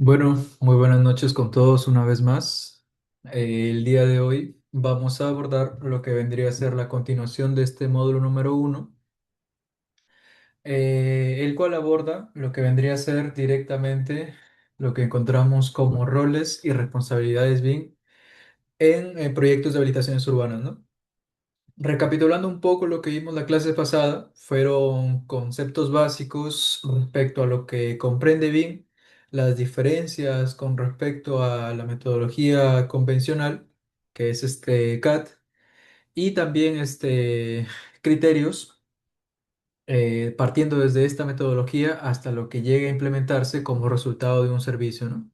Bueno, muy buenas noches con todos una vez más. El día de hoy vamos a abordar lo que vendría a ser la continuación de este módulo número uno, el cual aborda lo que vendría a ser directamente lo que encontramos como roles y responsabilidades BIM en proyectos de habilitaciones urbanas, ¿no? Recapitulando un poco lo que vimos la clase pasada, fueron conceptos básicos respecto a lo que comprende BIM, las diferencias con respecto a la metodología convencional, que es este CAD, y también criterios partiendo desde esta metodología hasta lo que llegue a implementarse como resultado de un servicio, ¿no?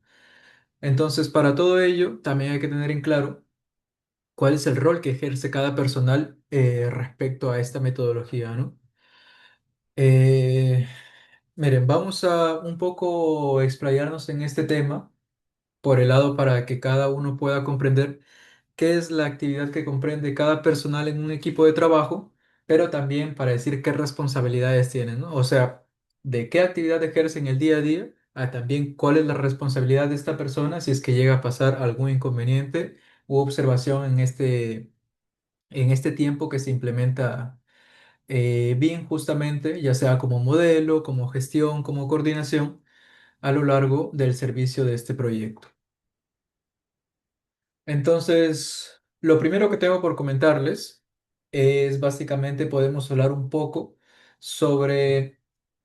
Entonces, para todo ello, también hay que tener en claro cuál es el rol que ejerce cada personal respecto a esta metodología, ¿no? Eh, Miren, vamos a un poco explayarnos en este tema por el lado para que cada uno pueda comprender qué es la actividad que comprende cada personal en un equipo de trabajo, pero también para decir qué responsabilidades tienen, ¿no? O sea, de qué actividad ejercen el día a día, a también cuál es la responsabilidad de esta persona si es que llega a pasar algún inconveniente u observación en este tiempo que se implementa bien justamente, ya sea como modelo, como gestión, como coordinación a lo largo del servicio de este proyecto. Entonces, lo primero que tengo por comentarles es básicamente podemos hablar un poco sobre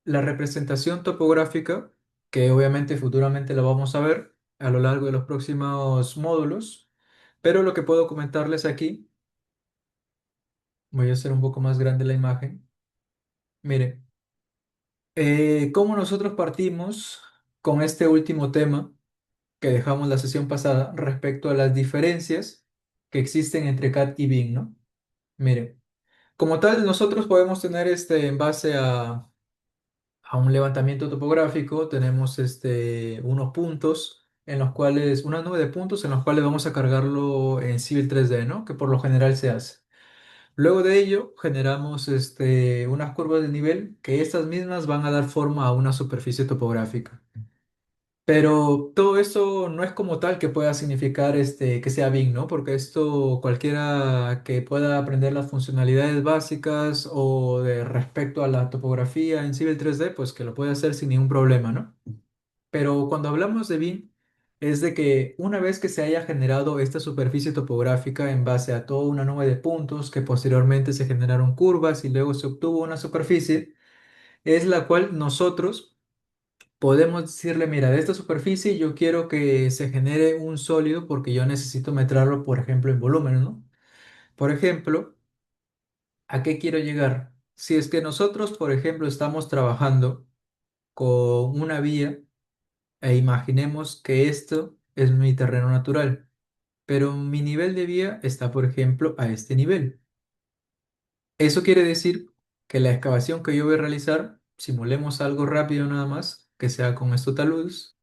la representación topográfica, que obviamente futuramente la vamos a ver a lo largo de los próximos módulos, pero lo que puedo comentarles aquí, voy a hacer un poco más grande la imagen. Mire, cómo nosotros partimos con este último tema que dejamos la sesión pasada respecto a las diferencias que existen entre CAD y BIM, ¿no? Mire, como tal, nosotros podemos tener en base a un levantamiento topográfico, tenemos unos puntos en los cuales, una nube de puntos en los cuales vamos a cargarlo en Civil 3D, ¿no? Que por lo general se hace. Luego de ello, generamos unas curvas de nivel que estas mismas van a dar forma a una superficie topográfica. Pero todo esto no es como tal que pueda significar que sea BIM, ¿no? Porque esto cualquiera que pueda aprender las funcionalidades básicas o de respecto a la topografía en Civil 3D, pues que lo puede hacer sin ningún problema, ¿no? Pero cuando hablamos de BIM, es de que una vez que se haya generado esta superficie topográfica en base a toda una nube de puntos que posteriormente se generaron curvas y luego se obtuvo una superficie, es la cual nosotros podemos decirle, mira, de esta superficie yo quiero que se genere un sólido porque yo necesito metrarlo, por ejemplo, en volumen, ¿no? Por ejemplo, ¿a qué quiero llegar? Si es que nosotros, por ejemplo, estamos trabajando con una vía e imaginemos que esto es mi terreno natural, pero mi nivel de vía está, por ejemplo, a este nivel. Eso quiere decir que la excavación que yo voy a realizar, simulemos algo rápido nada más, que sea con estos taludes.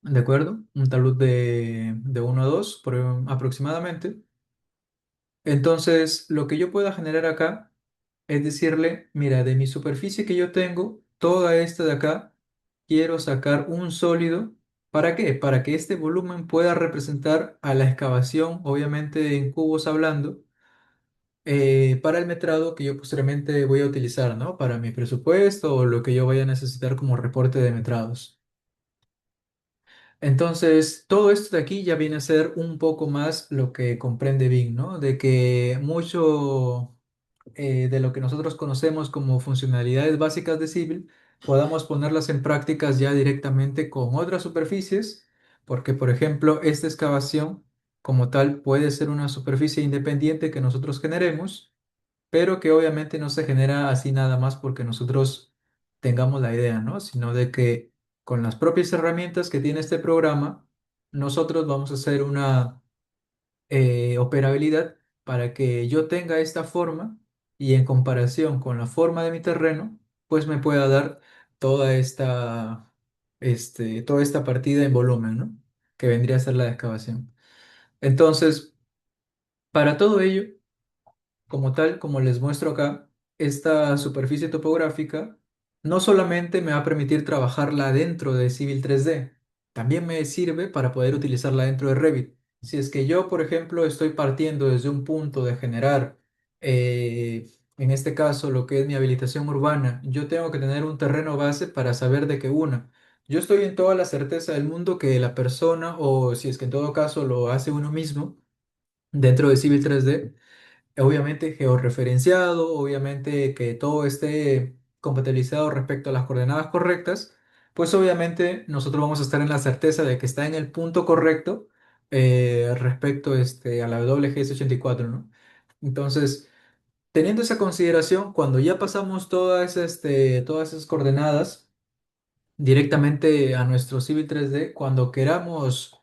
¿De acuerdo? Un talud de 1 a 2 aproximadamente. Entonces, lo que yo pueda generar acá es decirle, mira, de mi superficie que yo tengo, toda esta de acá, quiero sacar un sólido. ¿Para qué? Para que este volumen pueda representar a la excavación, obviamente en cubos hablando, para el metrado que yo posteriormente voy a utilizar, ¿no? Para mi presupuesto o lo que yo vaya a necesitar como reporte de metrados. Entonces, todo esto de aquí ya viene a ser un poco más lo que comprende BIM, ¿no? De que mucho de lo que nosotros conocemos como funcionalidades básicas de Civil, podamos ponerlas en prácticas ya directamente con otras superficies, porque, por ejemplo, esta excavación como tal puede ser una superficie independiente que nosotros generemos, pero que obviamente no se genera así nada más porque nosotros tengamos la idea, ¿no? Sino de que con las propias herramientas que tiene este programa, nosotros vamos a hacer una operabilidad para que yo tenga esta forma y en comparación con la forma de mi terreno, pues me pueda dar toda toda esta partida en volumen, ¿no? Que vendría a ser la excavación. Entonces, para todo ello, como tal, como les muestro acá, esta superficie topográfica, no solamente me va a permitir trabajarla dentro de Civil 3D, también me sirve para poder utilizarla dentro de Revit. Si es que yo, por ejemplo, estoy partiendo desde un punto de generar, en este caso, lo que es mi habilitación urbana, yo tengo que tener un terreno base para saber de qué una. Yo estoy en toda la certeza del mundo que la persona, o si es que en todo caso lo hace uno mismo, dentro de Civil 3D, obviamente georreferenciado, obviamente que todo esté compatibilizado respecto a las coordenadas correctas, pues obviamente nosotros vamos a estar en la certeza de que está en el punto correcto respecto a la WGS84, ¿no? Entonces, teniendo esa consideración, cuando ya pasamos todas esas coordenadas directamente a nuestro Civil 3D, cuando queramos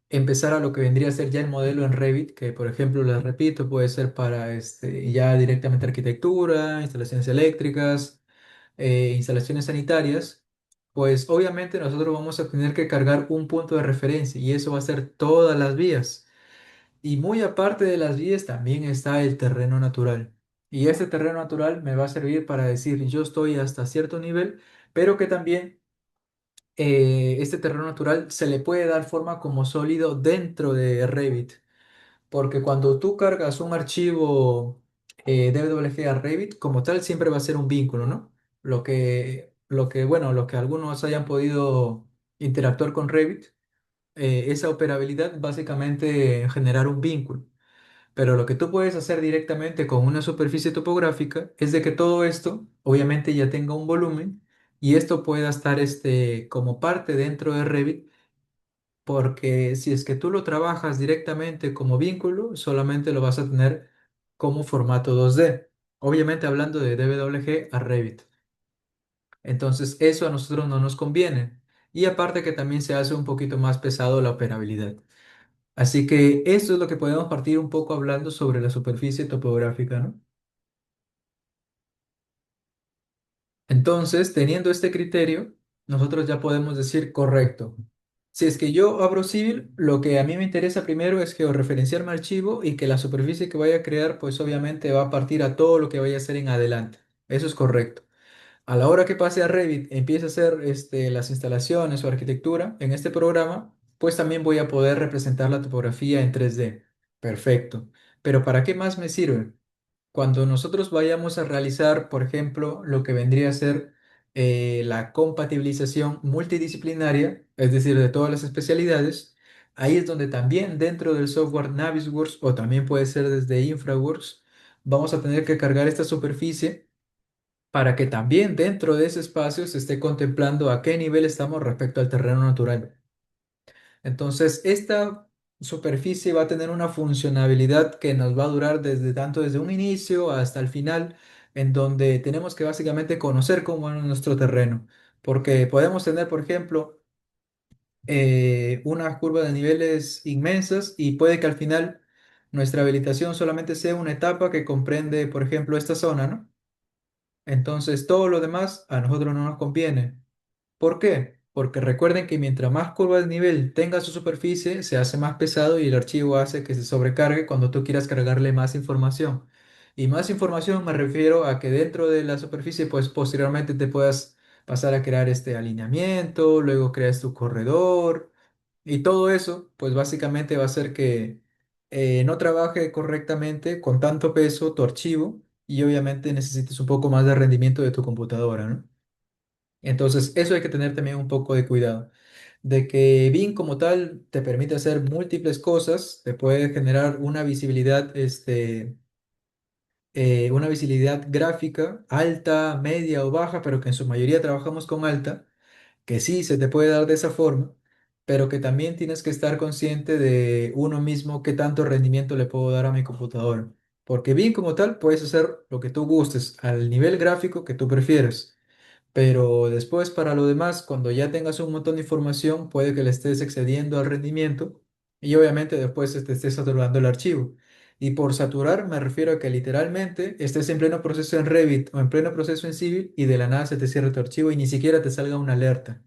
empezar a lo que vendría a ser ya el modelo en Revit, que por ejemplo, les repito, puede ser para ya directamente arquitectura, instalaciones eléctricas, instalaciones sanitarias, pues obviamente nosotros vamos a tener que cargar un punto de referencia y eso va a ser todas las vías. Y muy aparte de las vías también está el terreno natural. Y este terreno natural me va a servir para decir yo estoy hasta cierto nivel, pero que también este terreno natural se le puede dar forma como sólido dentro de Revit, porque cuando tú cargas un archivo DWG a Revit, como tal, siempre va a ser un vínculo, ¿no? Bueno, lo que algunos hayan podido interactuar con Revit, esa operabilidad básicamente generar un vínculo. Pero lo que tú puedes hacer directamente con una superficie topográfica es de que todo esto, obviamente, ya tenga un volumen y esto pueda estar como parte dentro de Revit, porque si es que tú lo trabajas directamente como vínculo, solamente lo vas a tener como formato 2D. Obviamente hablando de DWG a Revit. Entonces eso a nosotros no nos conviene. Y aparte que también se hace un poquito más pesado la operabilidad. Así que esto es lo que podemos partir un poco hablando sobre la superficie topográfica, ¿no? Entonces, teniendo este criterio, nosotros ya podemos decir correcto. Si es que yo abro Civil, lo que a mí me interesa primero es georreferenciar mi archivo y que la superficie que vaya a crear, pues obviamente va a partir a todo lo que vaya a hacer en adelante. Eso es correcto. A la hora que pase a Revit, empiece a hacer las instalaciones o arquitectura en este programa, pues también voy a poder representar la topografía en 3D. Perfecto. Pero ¿para qué más me sirve? Cuando nosotros vayamos a realizar, por ejemplo, lo que vendría a ser la compatibilización multidisciplinaria, es decir, de todas las especialidades, ahí es donde también dentro del software Navisworks o también puede ser desde InfraWorks, vamos a tener que cargar esta superficie para que también dentro de ese espacio se esté contemplando a qué nivel estamos respecto al terreno natural. Entonces, esta superficie va a tener una funcionalidad que nos va a durar desde un inicio hasta el final, en donde tenemos que básicamente conocer cómo es nuestro terreno, porque podemos tener, por ejemplo, una curva de niveles inmensas y puede que al final nuestra habilitación solamente sea una etapa que comprende, por ejemplo, esta zona, ¿no? Entonces, todo lo demás a nosotros no nos conviene. ¿Por qué? Porque recuerden que mientras más curva de nivel tenga su superficie, se hace más pesado y el archivo hace que se sobrecargue cuando tú quieras cargarle más información. Y más información me refiero a que dentro de la superficie, pues posteriormente te puedas pasar a crear este alineamiento, luego creas tu corredor y todo eso, pues básicamente va a hacer que no trabaje correctamente con tanto peso tu archivo y obviamente necesites un poco más de rendimiento de tu computadora, ¿no? Entonces, eso hay que tener también un poco de cuidado. De que BIM como tal te permite hacer múltiples cosas, te puede generar una visibilidad gráfica alta, media o baja, pero que en su mayoría trabajamos con alta, que sí se te puede dar de esa forma, pero que también tienes que estar consciente de uno mismo qué tanto rendimiento le puedo dar a mi computadora. Porque BIM como tal puedes hacer lo que tú gustes al nivel gráfico que tú prefieras. Pero después, para lo demás, cuando ya tengas un montón de información, puede que le estés excediendo al rendimiento y obviamente después te estés saturando el archivo. Y por saturar me refiero a que literalmente estés en pleno proceso en Revit o en pleno proceso en Civil y de la nada se te cierra tu archivo y ni siquiera te salga una alerta.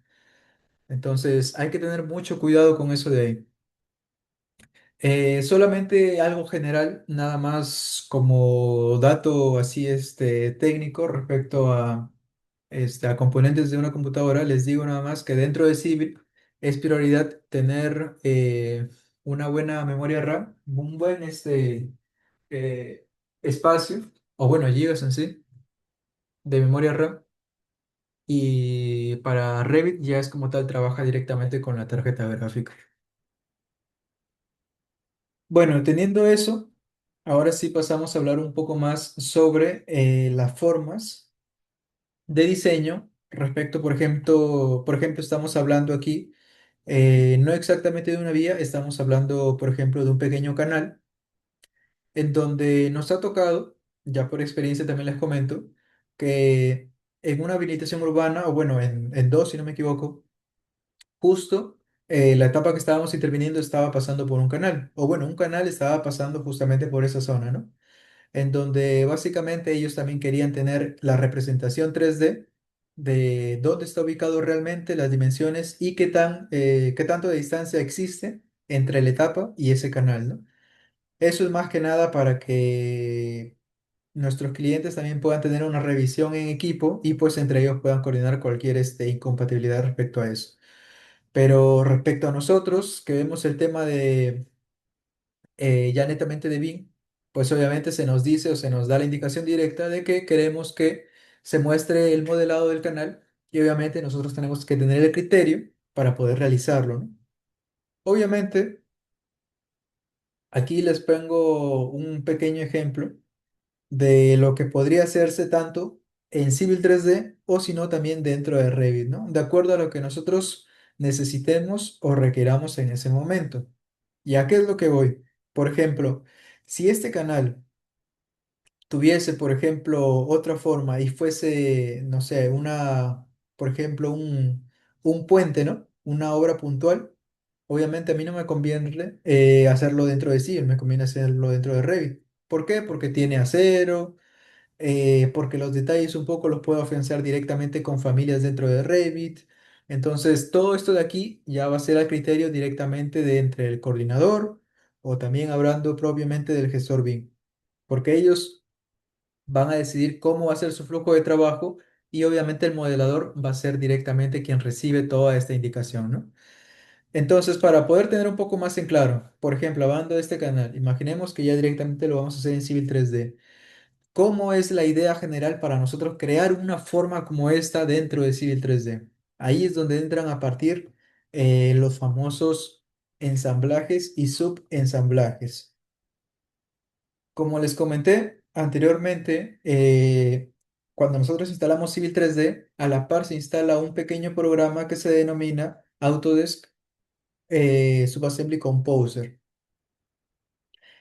Entonces hay que tener mucho cuidado con eso de ahí. Solamente algo general, nada más como dato así técnico respecto a a componentes de una computadora, les digo nada más que dentro de Civil es prioridad tener una buena memoria RAM, un buen espacio, o bueno, gigas en sí, de memoria RAM. Y para Revit ya es como tal, trabaja directamente con la tarjeta gráfica. Bueno, teniendo eso, ahora sí pasamos a hablar un poco más sobre las formas de diseño respecto, por ejemplo, estamos hablando aquí no exactamente de una vía, estamos hablando, por ejemplo, de un pequeño canal en donde nos ha tocado, ya por experiencia también les comento, que en una habilitación urbana, o bueno, en dos, si no me equivoco, justo la etapa que estábamos interviniendo estaba pasando por un canal, o bueno, un canal estaba pasando justamente por esa zona, ¿no? En donde básicamente ellos también querían tener la representación 3D de dónde está ubicado realmente, las dimensiones y qué tanto de distancia existe entre la etapa y ese canal, ¿no? Eso es más que nada para que nuestros clientes también puedan tener una revisión en equipo y pues entre ellos puedan coordinar cualquier incompatibilidad respecto a eso. Pero respecto a nosotros, que vemos el tema de ya netamente de BIM, pues obviamente se nos dice o se nos da la indicación directa de que queremos que se muestre el modelado del canal y obviamente nosotros tenemos que tener el criterio para poder realizarlo, ¿no? Obviamente, aquí les pongo un pequeño ejemplo de lo que podría hacerse tanto en Civil 3D o si no también dentro de Revit, ¿no? De acuerdo a lo que nosotros necesitemos o requeramos en ese momento. ¿Y a qué es lo que voy? Por ejemplo, si este canal tuviese, por ejemplo, otra forma y fuese, no sé, por ejemplo, un puente, ¿no? Una obra puntual, obviamente a mí no me conviene hacerlo dentro de Civil, me conviene hacerlo dentro de Revit. ¿Por qué? Porque tiene acero, porque los detalles un poco los puedo afianzar directamente con familias dentro de Revit. Entonces, todo esto de aquí ya va a ser a criterio directamente de entre el coordinador o también hablando propiamente del gestor BIM, porque ellos van a decidir cómo va a ser su flujo de trabajo y obviamente el modelador va a ser directamente quien recibe toda esta indicación, ¿no? Entonces, para poder tener un poco más en claro, por ejemplo, hablando de este canal, imaginemos que ya directamente lo vamos a hacer en Civil 3D. ¿Cómo es la idea general para nosotros crear una forma como esta dentro de Civil 3D? Ahí es donde entran a partir los famosos ensamblajes y subensamblajes. Como les comenté anteriormente, cuando nosotros instalamos Civil 3D, a la par se instala un pequeño programa que se denomina Autodesk Subassembly Composer.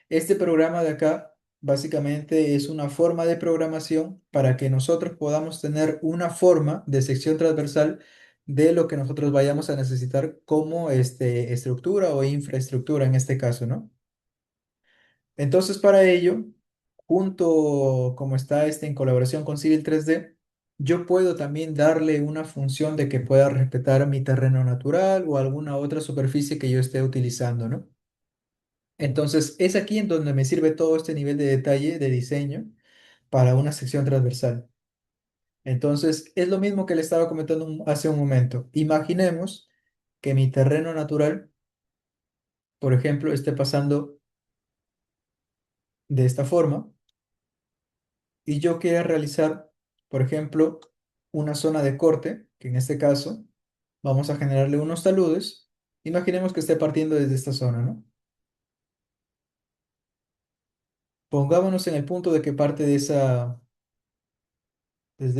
Este programa de acá básicamente es una forma de programación para que nosotros podamos tener una forma de sección transversal de lo que nosotros vayamos a necesitar como estructura o infraestructura en este caso, ¿no? Entonces, para ello, junto como está en colaboración con Civil 3D, yo puedo también darle una función de que pueda respetar mi terreno natural o alguna otra superficie que yo esté utilizando, ¿no? Entonces, es aquí en donde me sirve todo este nivel de detalle de diseño para una sección transversal. Entonces, es lo mismo que le estaba comentando hace un momento. Imaginemos que mi terreno natural, por ejemplo, esté pasando de esta forma y yo quiera realizar, por ejemplo, una zona de corte, que en este caso vamos a generarle unos taludes. Imaginemos que esté partiendo desde esta zona, ¿no? Pongámonos en el punto de que parte desde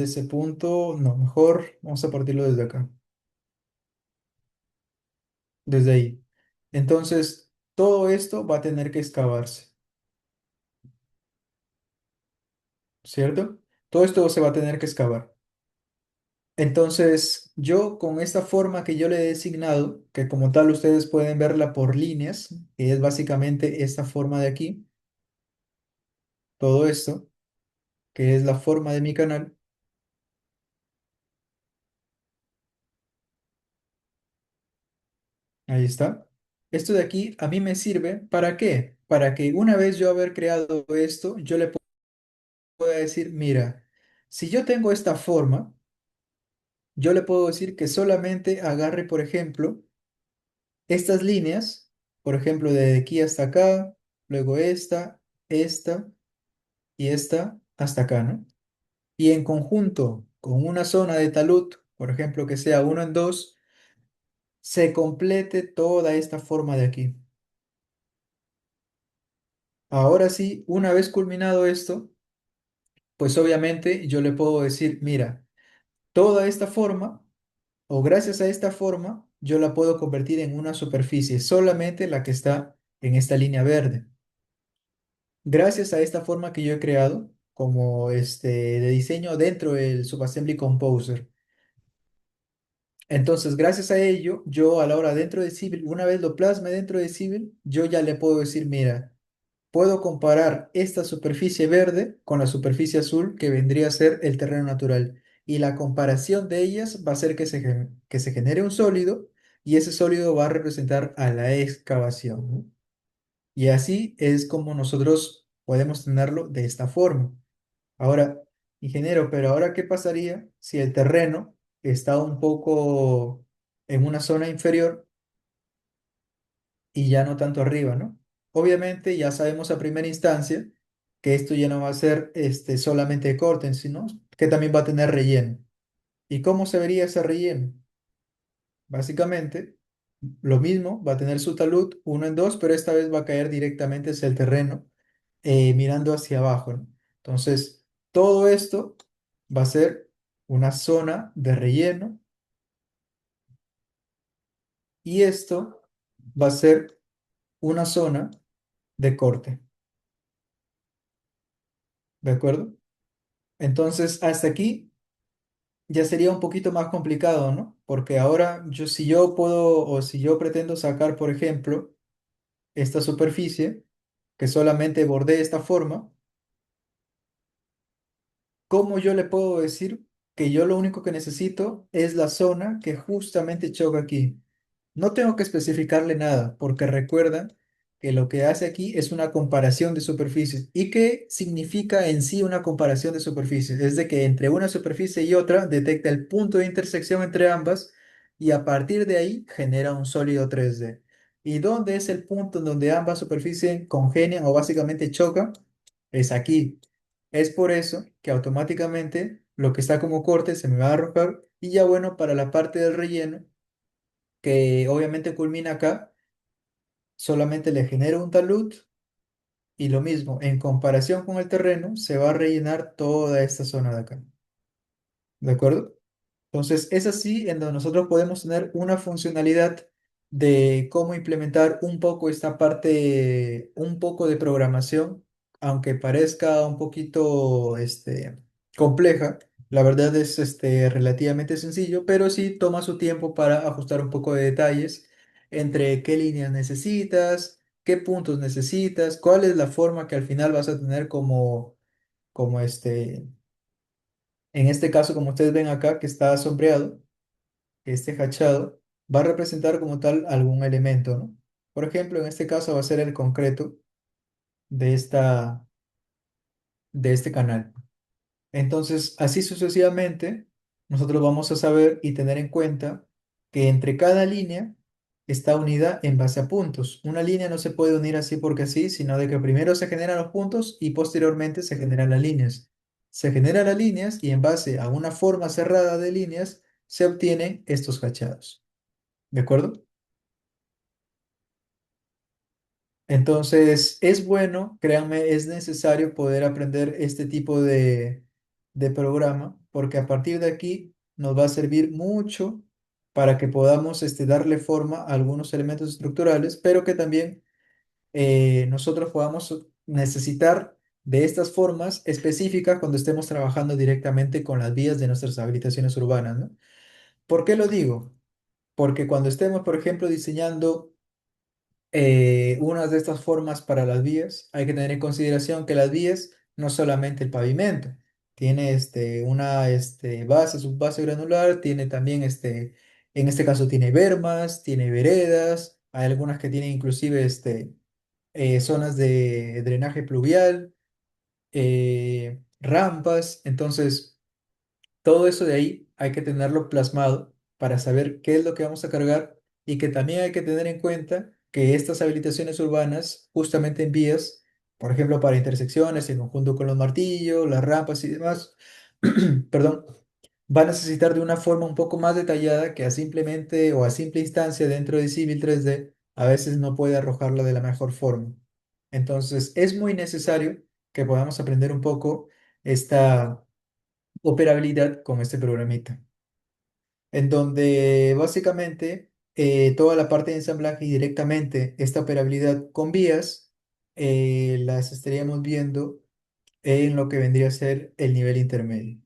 ese punto, no, mejor vamos a partirlo desde acá, desde ahí. Entonces, todo esto va a tener que excavarse, ¿cierto? Todo esto se va a tener que excavar. Entonces, yo con esta forma que yo le he designado, que como tal ustedes pueden verla por líneas, que es básicamente esta forma de aquí, todo esto, que es la forma de mi canal, ahí está. Esto de aquí a mí me sirve, ¿para qué? Para que una vez yo haber creado esto, yo le pueda decir, mira, si yo tengo esta forma, yo le puedo decir que solamente agarre, por ejemplo, estas líneas, por ejemplo, de aquí hasta acá, luego esta y esta hasta acá, ¿no? Y en conjunto con una zona de talud, por ejemplo, que sea uno en 2, se complete toda esta forma de aquí. Ahora sí, una vez culminado esto, pues obviamente yo le puedo decir, mira, toda esta forma, o gracias a esta forma, yo la puedo convertir en una superficie, solamente la que está en esta línea verde. Gracias a esta forma que yo he creado, como de diseño dentro del Subassembly Composer. Entonces, gracias a ello, yo a la hora dentro de Civil, una vez lo plasme dentro de Civil, yo ya le puedo decir, mira, puedo comparar esta superficie verde con la superficie azul que vendría a ser el terreno natural. Y la comparación de ellas va a ser que se genere un sólido y ese sólido va a representar a la excavación, ¿no? Y así es como nosotros podemos tenerlo de esta forma. Ahora, ingeniero, pero ahora, ¿qué pasaría si el terreno está un poco en una zona inferior y ya no tanto arriba, ¿no? Obviamente ya sabemos a primera instancia que esto ya no va a ser solamente corte, sino que también va a tener relleno. ¿Y cómo se vería ese relleno? Básicamente, lo mismo, va a tener su talud uno en 2, pero esta vez va a caer directamente hacia el terreno, mirando hacia abajo, ¿no? Entonces, todo esto va a ser una zona de relleno y esto va a ser una zona de corte, ¿de acuerdo? Entonces, hasta aquí ya sería un poquito más complicado, ¿no? Porque ahora si yo puedo o si yo pretendo sacar, por ejemplo, esta superficie que solamente bordee esta forma, ¿cómo yo le puedo decir que yo lo único que necesito es la zona que justamente choca aquí? No tengo que especificarle nada, porque recuerda que lo que hace aquí es una comparación de superficies. ¿Y qué significa en sí una comparación de superficies? Es de que entre una superficie y otra detecta el punto de intersección entre ambas y a partir de ahí genera un sólido 3D. ¿Y dónde es el punto en donde ambas superficies congenian o básicamente chocan? Es aquí. Es por eso que automáticamente lo que está como corte se me va a arrojar y ya bueno, para la parte del relleno que obviamente culmina acá, solamente le genero un talud y lo mismo, en comparación con el terreno, se va a rellenar toda esta zona de acá. ¿De acuerdo? Entonces, es así en donde nosotros podemos tener una funcionalidad de cómo implementar un poco esta parte, un poco de programación, aunque parezca un poquito compleja. La verdad es relativamente sencillo, pero sí toma su tiempo para ajustar un poco de detalles entre qué líneas necesitas, qué puntos necesitas, cuál es la forma que al final vas a tener como en este caso, como ustedes ven acá, que está sombreado, este hachado, va a representar como tal algún elemento, ¿no? Por ejemplo, en este caso va a ser el concreto de de este canal. Entonces, así sucesivamente, nosotros vamos a saber y tener en cuenta que entre cada línea está unida en base a puntos. Una línea no se puede unir así porque sí, sino de que primero se generan los puntos y posteriormente se generan las líneas. Se generan las líneas y en base a una forma cerrada de líneas se obtienen estos hachados. ¿De acuerdo? Entonces, es bueno, créanme, es necesario poder aprender este tipo de programa, porque a partir de aquí nos va a servir mucho para que podamos darle forma a algunos elementos estructurales, pero que también nosotros podamos necesitar de estas formas específicas cuando estemos trabajando directamente con las vías de nuestras habilitaciones urbanas, ¿no? ¿Por qué lo digo? Porque cuando estemos, por ejemplo, diseñando unas de estas formas para las vías, hay que tener en consideración que las vías no solamente el pavimento, tiene una base, subbase granular, tiene también en este caso tiene bermas, tiene veredas, hay algunas que tienen inclusive zonas de drenaje pluvial, rampas, entonces todo eso de ahí hay que tenerlo plasmado para saber qué es lo que vamos a cargar y que también hay que tener en cuenta que estas habilitaciones urbanas, justamente en vías, por ejemplo, para intersecciones en conjunto con los martillos, las rampas y demás, perdón, va a necesitar de una forma un poco más detallada que a simplemente o a simple instancia dentro de Civil 3D a veces no puede arrojarlo de la mejor forma. Entonces, es muy necesario que podamos aprender un poco esta operabilidad con este programita, en donde básicamente toda la parte de ensamblaje y directamente esta operabilidad con vías las estaríamos viendo en lo que vendría a ser el nivel intermedio.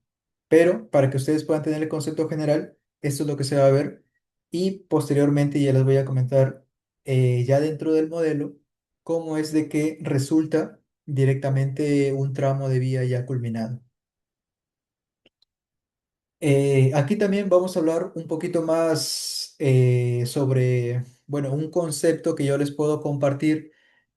Pero para que ustedes puedan tener el concepto general, esto es lo que se va a ver y posteriormente ya les voy a comentar ya dentro del modelo cómo es de que resulta directamente un tramo de vía ya culminado. Aquí también vamos a hablar un poquito más sobre, bueno, un concepto que yo les puedo compartir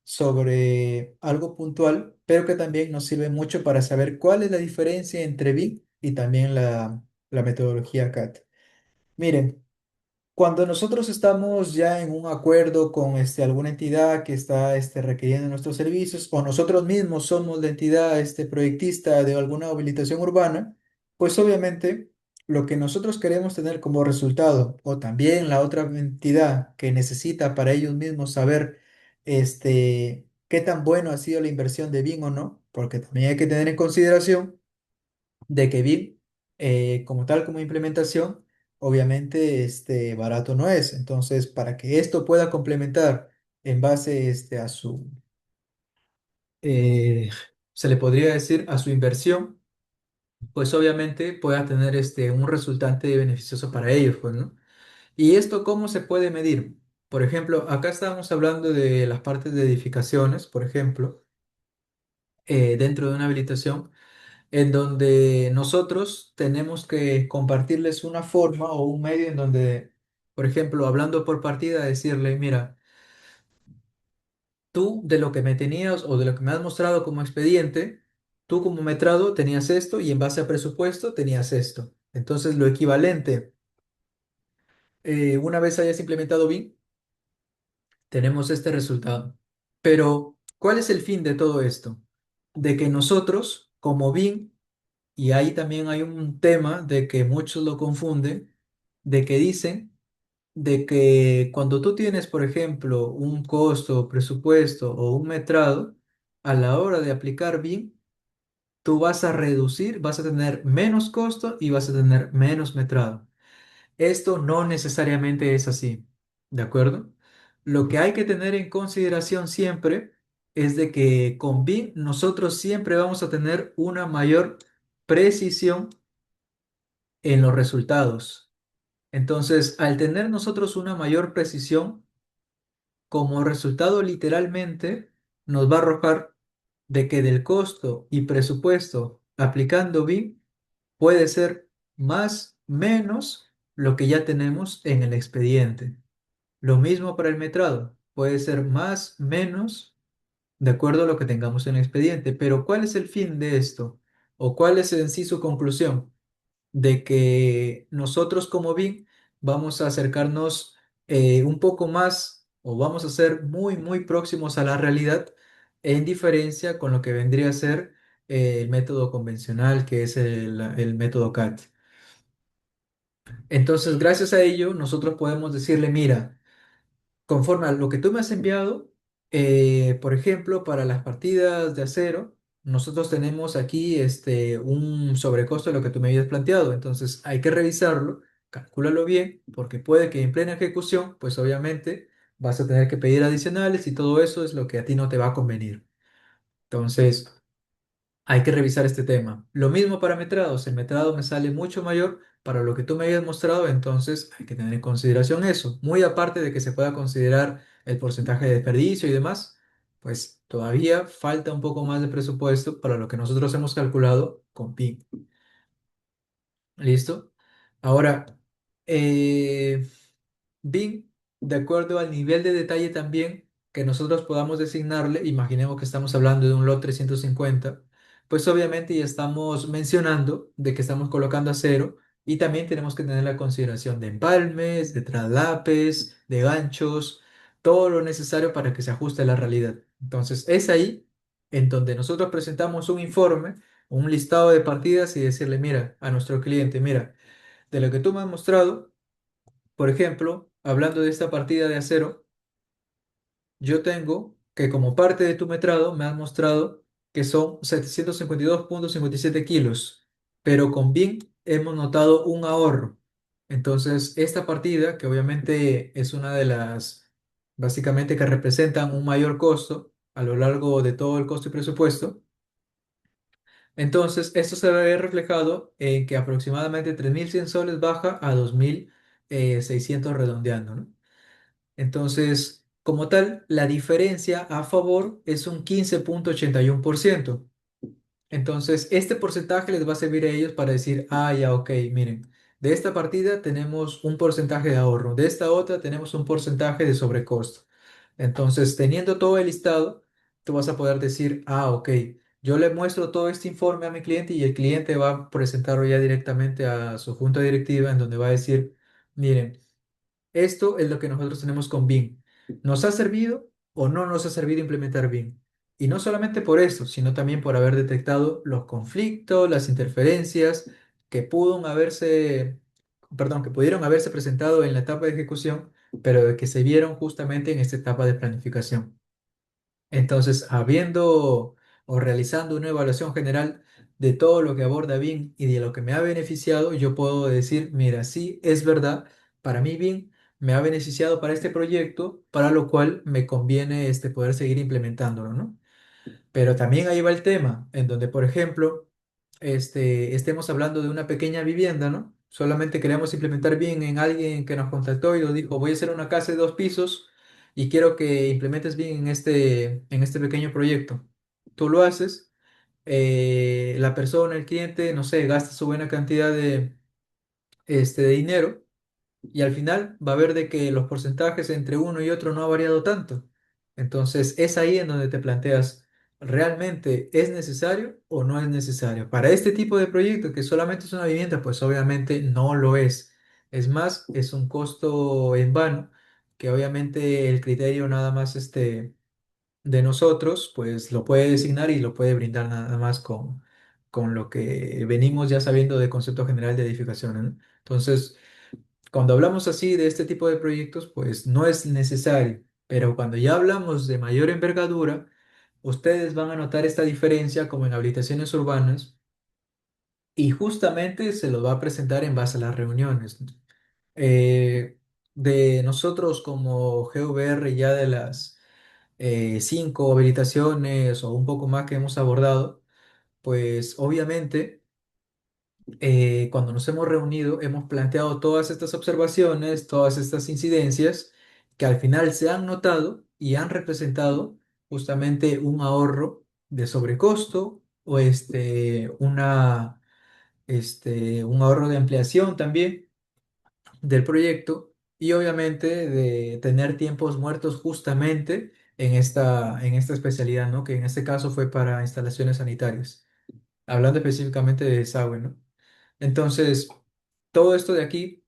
sobre algo puntual, pero que también nos sirve mucho para saber cuál es la diferencia entre BIM y también la metodología CAD. Miren, cuando nosotros estamos ya en un acuerdo con alguna entidad que está requiriendo nuestros servicios o nosotros mismos somos la entidad proyectista de alguna habilitación urbana, pues obviamente lo que nosotros queremos tener como resultado o también la otra entidad que necesita para ellos mismos saber qué tan bueno ha sido la inversión de BIM o no, porque también hay que tener en consideración de que BIM, como tal, como implementación, obviamente barato no es. Entonces, para que esto pueda complementar en base a eh, se le podría decir, a su inversión, pues obviamente pueda tener un resultante beneficioso para ellos, pues, ¿no? ¿Y esto cómo se puede medir? Por ejemplo, acá estábamos hablando de las partes de edificaciones, por ejemplo, dentro de una habilitación, en donde nosotros tenemos que compartirles una forma o un medio en donde, por ejemplo, hablando por partida, decirle, mira, tú de lo que me tenías o de lo que me has mostrado como expediente, tú como metrado tenías esto y en base a presupuesto tenías esto. Entonces, lo equivalente, una vez hayas implementado BIM, tenemos este resultado. Pero, ¿cuál es el fin de todo esto? De que nosotros, como BIM, y ahí también hay un tema de que muchos lo confunden, de que dicen de que cuando tú tienes, por ejemplo, un costo, presupuesto o un metrado, a la hora de aplicar BIM, tú vas a reducir, vas a tener menos costo y vas a tener menos metrado. Esto no necesariamente es así, ¿de acuerdo? Lo que hay que tener en consideración siempre es de que con BIM nosotros siempre vamos a tener una mayor precisión en los resultados. Entonces, al tener nosotros una mayor precisión, como resultado literalmente nos va a arrojar de que del costo y presupuesto aplicando BIM puede ser más menos lo que ya tenemos en el expediente. Lo mismo para el metrado, puede ser más menos de acuerdo a lo que tengamos en el expediente. Pero ¿cuál es el fin de esto? ¿O cuál es en sí su conclusión? De que nosotros como BIM vamos a acercarnos un poco más o vamos a ser muy, muy próximos a la realidad en diferencia con lo que vendría a ser el método convencional, que es el método CAT. Entonces, gracias a ello, nosotros podemos decirle, mira, conforme a lo que tú me has enviado, por ejemplo, para las partidas de acero, nosotros tenemos aquí un sobrecosto de lo que tú me habías planteado. Entonces hay que revisarlo, calcúlalo bien, porque puede que en plena ejecución, pues obviamente vas a tener que pedir adicionales y todo eso es lo que a ti no te va a convenir. Entonces, hay que revisar este tema. Lo mismo para metrados. El metrado me sale mucho mayor para lo que tú me habías mostrado, entonces hay que tener en consideración eso. Muy aparte de que se pueda considerar el porcentaje de desperdicio y demás, pues todavía falta un poco más de presupuesto para lo que nosotros hemos calculado con PIN. ¿Listo? Ahora, eh, BIM, de acuerdo al nivel de detalle también que nosotros podamos designarle, imaginemos que estamos hablando de un lot 350, pues obviamente ya estamos mencionando de que estamos colocando acero Y también tenemos que tener la consideración de empalmes, de traslapes, de ganchos, todo lo necesario para que se ajuste a la realidad. Entonces, es ahí en donde nosotros presentamos un informe, un listado de partidas y decirle, mira, a nuestro cliente, mira, de lo que tú me has mostrado, por ejemplo, hablando de esta partida de acero, yo tengo que como parte de tu metrado me has mostrado que son 752,57 kilos, pero con BIM hemos notado un ahorro. Entonces, esta partida, que obviamente es una de las, básicamente que representan un mayor costo a lo largo de todo el costo y presupuesto, entonces esto se ve reflejado en que aproximadamente 3.100 soles baja a 2.600 redondeando, ¿no? Entonces, como tal, la diferencia a favor es un 15,81%. Entonces, este porcentaje les va a servir a ellos para decir, ah, ya, ok, miren, de esta partida tenemos un porcentaje de ahorro, de esta otra tenemos un porcentaje de sobrecosto. Entonces, teniendo todo el listado, tú vas a poder decir, ah, ok, yo le muestro todo este informe a mi cliente y el cliente va a presentarlo ya directamente a su junta directiva en donde va a decir, miren, esto es lo que nosotros tenemos con BIM. ¿Nos ha servido o no nos ha servido implementar BIM? Y no solamente por eso, sino también por haber detectado los conflictos, las interferencias que que pudieron haberse presentado en la etapa de ejecución, pero que se vieron justamente en esta etapa de planificación. Entonces, habiendo o realizando una evaluación general de todo lo que aborda BIM y de lo que me ha beneficiado, yo puedo decir, mira, sí, es verdad, para mí BIM me ha beneficiado para este proyecto, para lo cual me conviene poder seguir implementándolo, ¿no? Pero también ahí va el tema, en donde, por ejemplo, estemos hablando de una pequeña vivienda, ¿no? Solamente queremos implementar bien en alguien que nos contactó y nos dijo, voy a hacer una casa de 2 pisos y quiero que implementes bien en este pequeño proyecto. Tú lo haces, la persona, el cliente, no sé, gasta su buena cantidad de dinero y al final va a ver de que los porcentajes entre uno y otro no ha variado tanto. Entonces es ahí en donde te planteas, ¿realmente es necesario o no es necesario? Para este tipo de proyecto que solamente es una vivienda, pues obviamente no lo es. Es más, es un costo en vano, que obviamente el criterio nada más de nosotros, pues lo puede designar y lo puede brindar nada más con lo que venimos ya sabiendo de concepto general de edificaciones, ¿no? Entonces, cuando hablamos así de este tipo de proyectos, pues no es necesario, pero cuando ya hablamos de mayor envergadura, ustedes van a notar esta diferencia como en habilitaciones urbanas y justamente se lo va a presentar en base a las reuniones. Eh, de nosotros como GVR ya de las 5 habilitaciones o un poco más que hemos abordado, pues obviamente cuando nos hemos reunido, hemos planteado todas estas observaciones, todas estas incidencias que al final se han notado y han representado justamente un ahorro de sobrecosto o un ahorro de ampliación también del proyecto y obviamente de tener tiempos muertos justamente en esta especialidad, ¿no? Que en este caso fue para instalaciones sanitarias, hablando específicamente de desagüe, ¿no? Entonces, todo esto de aquí,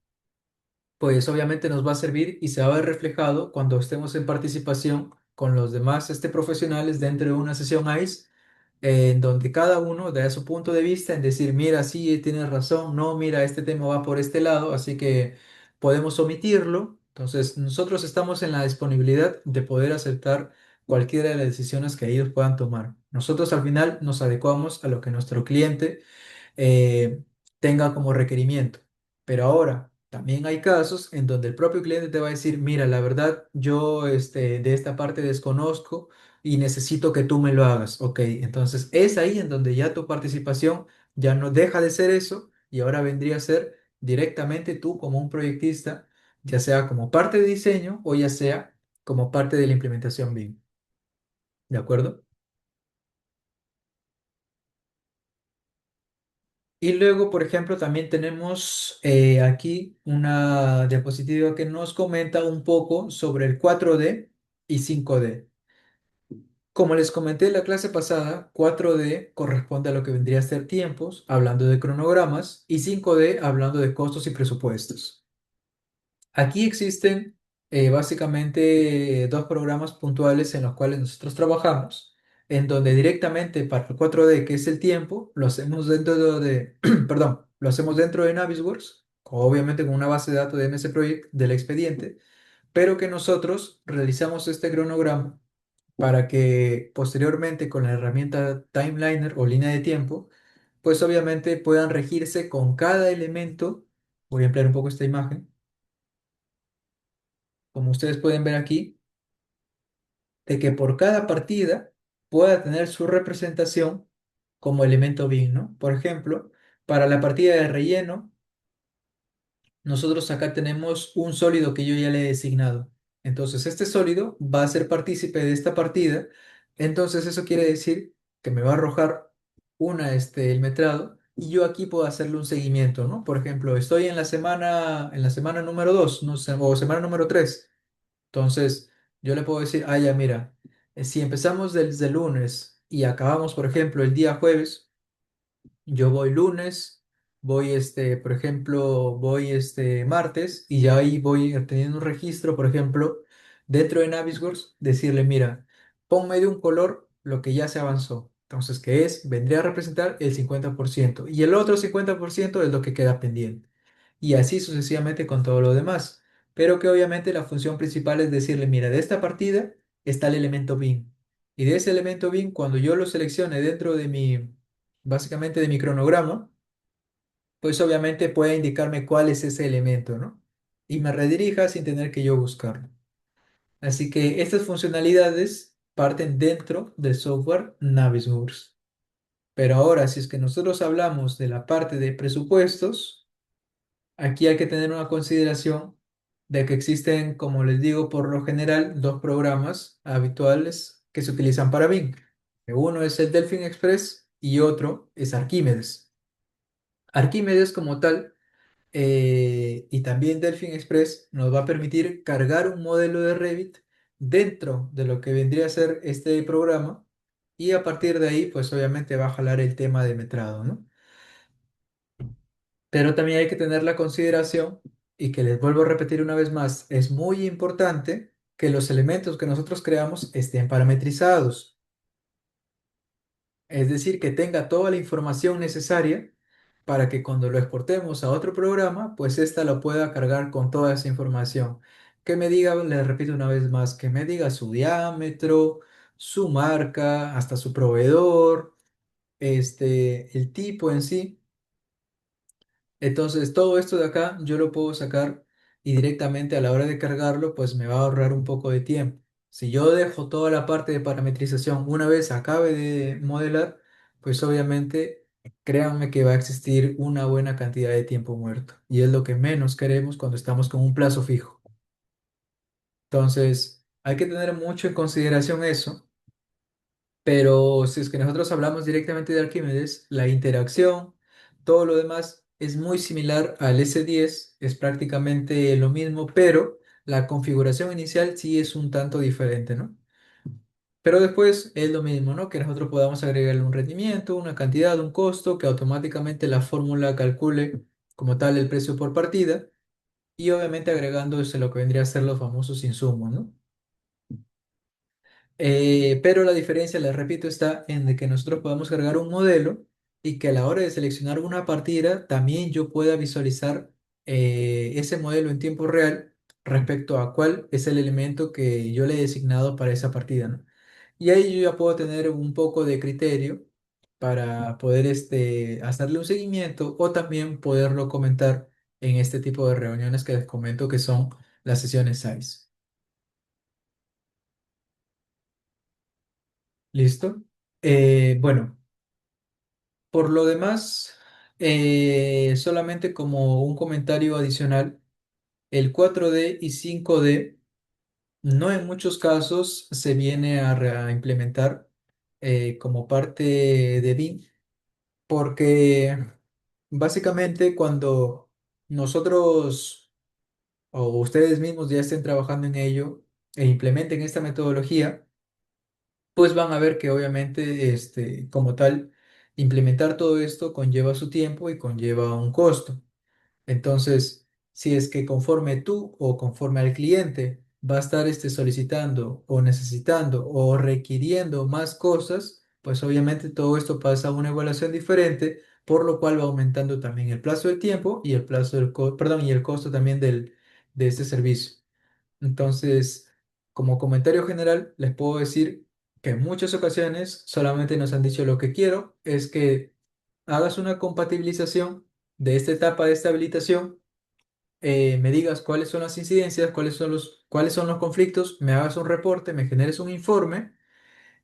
pues obviamente nos va a servir y se va a ver reflejado cuando estemos en participación con los demás profesionales dentro de una sesión ICE, en donde cada uno da su punto de vista en decir, mira, sí, tienes razón, no, mira, este tema va por este lado, así que podemos omitirlo. Entonces, nosotros estamos en la disponibilidad de poder aceptar cualquiera de las decisiones que ellos puedan tomar. Nosotros al final nos adecuamos a lo que nuestro cliente eh, tenga como requerimiento. Pero ahora, también hay casos en donde el propio cliente te va a decir, mira, la verdad, yo de esta parte desconozco y necesito que tú me lo hagas. Ok, entonces es ahí en donde ya tu participación ya no deja de ser eso y ahora vendría a ser directamente tú como un proyectista, ya sea como parte de diseño o ya sea como parte de la implementación BIM. ¿De acuerdo? Y luego, por ejemplo, también tenemos aquí una diapositiva que nos comenta un poco sobre el 4D y 5D. Como les comenté en la clase pasada, 4D corresponde a lo que vendría a ser tiempos, hablando de cronogramas, y 5D hablando de costos y presupuestos. Aquí existen básicamente dos programas puntuales en los cuales nosotros trabajamos, en donde directamente para el 4D, que es el tiempo, lo hacemos dentro de, perdón, lo hacemos dentro de Navisworks, obviamente con una base de datos de MS Project del expediente, pero que nosotros realizamos este cronograma para que posteriormente con la herramienta Timeliner o línea de tiempo, pues obviamente puedan regirse con cada elemento. Voy a ampliar un poco esta imagen. Como ustedes pueden ver aquí, de que por cada partida pueda tener su representación como elemento bin, ¿no? Por ejemplo, para la partida de relleno, nosotros acá tenemos un sólido que yo ya le he designado. Entonces, este sólido va a ser partícipe de esta partida. Entonces, eso quiere decir que me va a arrojar el metrado y yo aquí puedo hacerle un seguimiento, ¿no? Por ejemplo, estoy en la semana número 2, no sé, o semana número 3. Entonces, yo le puedo decir, ah, ya, mira, si empezamos desde el lunes y acabamos, por ejemplo, el día jueves, yo voy lunes, voy por ejemplo, voy martes y ya ahí voy teniendo un registro, por ejemplo, dentro de Navisworks, decirle, mira, ponme de un color lo que ya se avanzó. Entonces, ¿qué es? Vendría a representar el 50% y el otro 50% es lo que queda pendiente y así sucesivamente con todo lo demás. Pero que obviamente la función principal es decirle, mira, de esta partida está el elemento bin. Y de ese elemento bin, cuando yo lo seleccione dentro de básicamente de mi cronograma, pues obviamente puede indicarme cuál es ese elemento, ¿no? Y me redirija sin tener que yo buscarlo. Así que estas funcionalidades parten dentro del software Navisworks. Pero ahora, si es que nosotros hablamos de la parte de presupuestos, aquí hay que tener una consideración de que existen, como les digo, por lo general, dos programas habituales que se utilizan para Bing. Uno es el Delphin Express y otro es Arquímedes. Arquímedes como tal y también Delphin Express nos va a permitir cargar un modelo de Revit dentro de lo que vendría a ser este programa y a partir de ahí, pues obviamente va a jalar el tema de metrado, ¿no? Pero también hay que tener la consideración, y que les vuelvo a repetir una vez más, es muy importante que los elementos que nosotros creamos estén parametrizados, es decir, que tenga toda la información necesaria para que cuando lo exportemos a otro programa, pues ésta lo pueda cargar con toda esa información. Que me diga, les repito una vez más, que me diga su diámetro, su marca, hasta su proveedor, el tipo en sí. Entonces, todo esto de acá yo lo puedo sacar y directamente a la hora de cargarlo, pues me va a ahorrar un poco de tiempo. Si yo dejo toda la parte de parametrización una vez acabe de modelar, pues obviamente créanme que va a existir una buena cantidad de tiempo muerto. Y es lo que menos queremos cuando estamos con un plazo fijo. Entonces, hay que tener mucho en consideración eso. Pero si es que nosotros hablamos directamente de Arquímedes, la interacción, todo lo demás es muy similar al S10, es prácticamente lo mismo, pero la configuración inicial sí es un tanto diferente, ¿no? Pero después es lo mismo, ¿no? Que nosotros podamos agregarle un rendimiento, una cantidad, un costo, que automáticamente la fórmula calcule como tal el precio por partida y obviamente agregándose lo que vendría a ser los famosos insumos, ¿no? Pero la diferencia, les repito, está en de que nosotros podamos cargar un modelo y que a la hora de seleccionar una partida también yo pueda visualizar ese modelo en tiempo real respecto a cuál es el elemento que yo le he designado para esa partida, ¿no? Y ahí yo ya puedo tener un poco de criterio para poder hacerle un seguimiento o también poderlo comentar en este tipo de reuniones que les comento que son las sesiones SAIS. ¿Listo? Bueno. Por lo demás, solamente como un comentario adicional, el 4D y 5D no en muchos casos se viene a implementar como parte de BIM, porque básicamente cuando nosotros o ustedes mismos ya estén trabajando en ello e implementen esta metodología, pues van a ver que obviamente, como tal, implementar todo esto conlleva su tiempo y conlleva un costo. Entonces, si es que conforme tú o conforme al cliente va a estar solicitando o necesitando o requiriendo más cosas, pues obviamente todo esto pasa a una evaluación diferente, por lo cual va aumentando también el plazo del tiempo y el plazo perdón, y el costo también de este servicio. Entonces, como comentario general, les puedo decir que en muchas ocasiones solamente nos han dicho lo que quiero es que hagas una compatibilización de esta etapa de estabilización, me digas cuáles son las incidencias, cuáles son los conflictos, me hagas un reporte, me generes un informe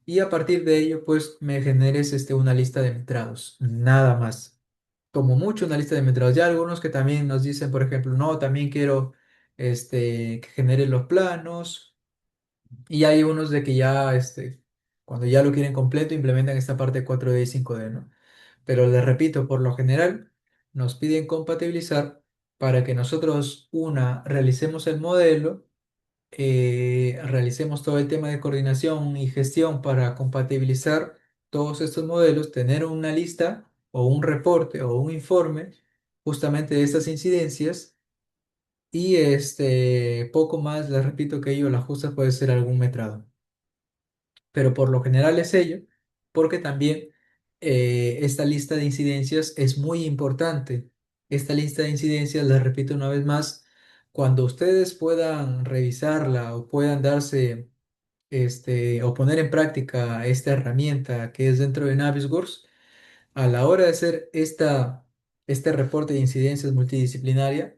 y a partir de ello, pues me generes una lista de metrados, nada más. Como mucho una lista de metrados. Ya algunos que también nos dicen, por ejemplo, no, también quiero que genere los planos y hay unos de que ya, cuando ya lo quieren completo, implementan esta parte 4D y 5D, ¿no? Pero les repito, por lo general nos piden compatibilizar para que nosotros, una, realicemos el modelo, realicemos todo el tema de coordinación y gestión para compatibilizar todos estos modelos, tener una lista o un reporte o un informe justamente de estas incidencias y poco más, les repito que ello, la justa puede ser algún metrado, pero por lo general es ello, porque también esta lista de incidencias es muy importante. Esta lista de incidencias, la repito una vez más, cuando ustedes puedan revisarla o puedan darse o poner en práctica esta herramienta que es dentro de Navisworks, a la hora de hacer este reporte de incidencias multidisciplinaria,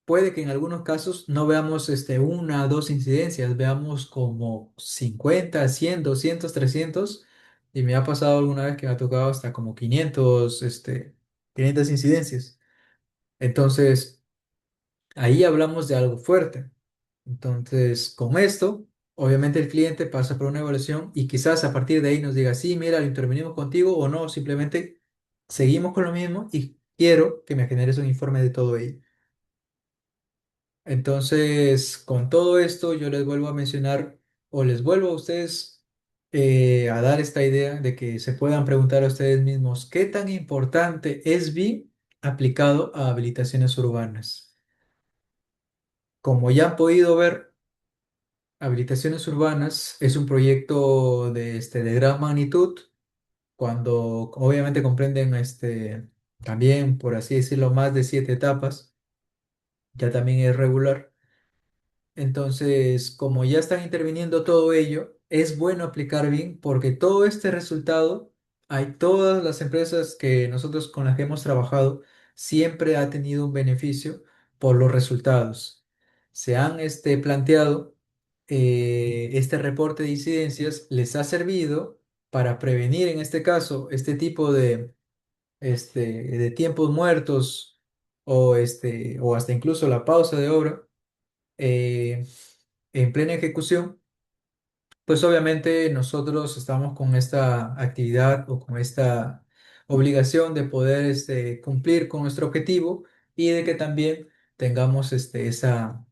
puede que en algunos casos no veamos una o dos incidencias, veamos como 50, 100, 200, 300, y me ha pasado alguna vez que me ha tocado hasta como 500, 500 incidencias. Entonces, ahí hablamos de algo fuerte. Entonces, con esto, obviamente el cliente pasa por una evaluación y quizás a partir de ahí nos diga, sí, mira, lo intervenimos contigo o no, simplemente seguimos con lo mismo y quiero que me generes un informe de todo ello. Entonces, con todo esto, yo les vuelvo a mencionar o les vuelvo a ustedes a dar esta idea de que se puedan preguntar a ustedes mismos qué tan importante es BIM aplicado a habilitaciones urbanas. Como ya han podido ver, habilitaciones urbanas es un proyecto de gran magnitud, cuando obviamente comprenden también, por así decirlo, más de 7 etapas, ya también es regular. Entonces, como ya están interviniendo todo ello, es bueno aplicar bien porque todo este resultado, hay todas las empresas que nosotros con las que hemos trabajado, siempre ha tenido un beneficio por los resultados. Se han planteado este reporte de incidencias, les ha servido para prevenir en este caso este tipo de tiempos muertos o hasta incluso la pausa de obra eh, en plena ejecución, pues obviamente nosotros estamos con esta actividad o con esta obligación de poder cumplir con nuestro objetivo y de que también tengamos esa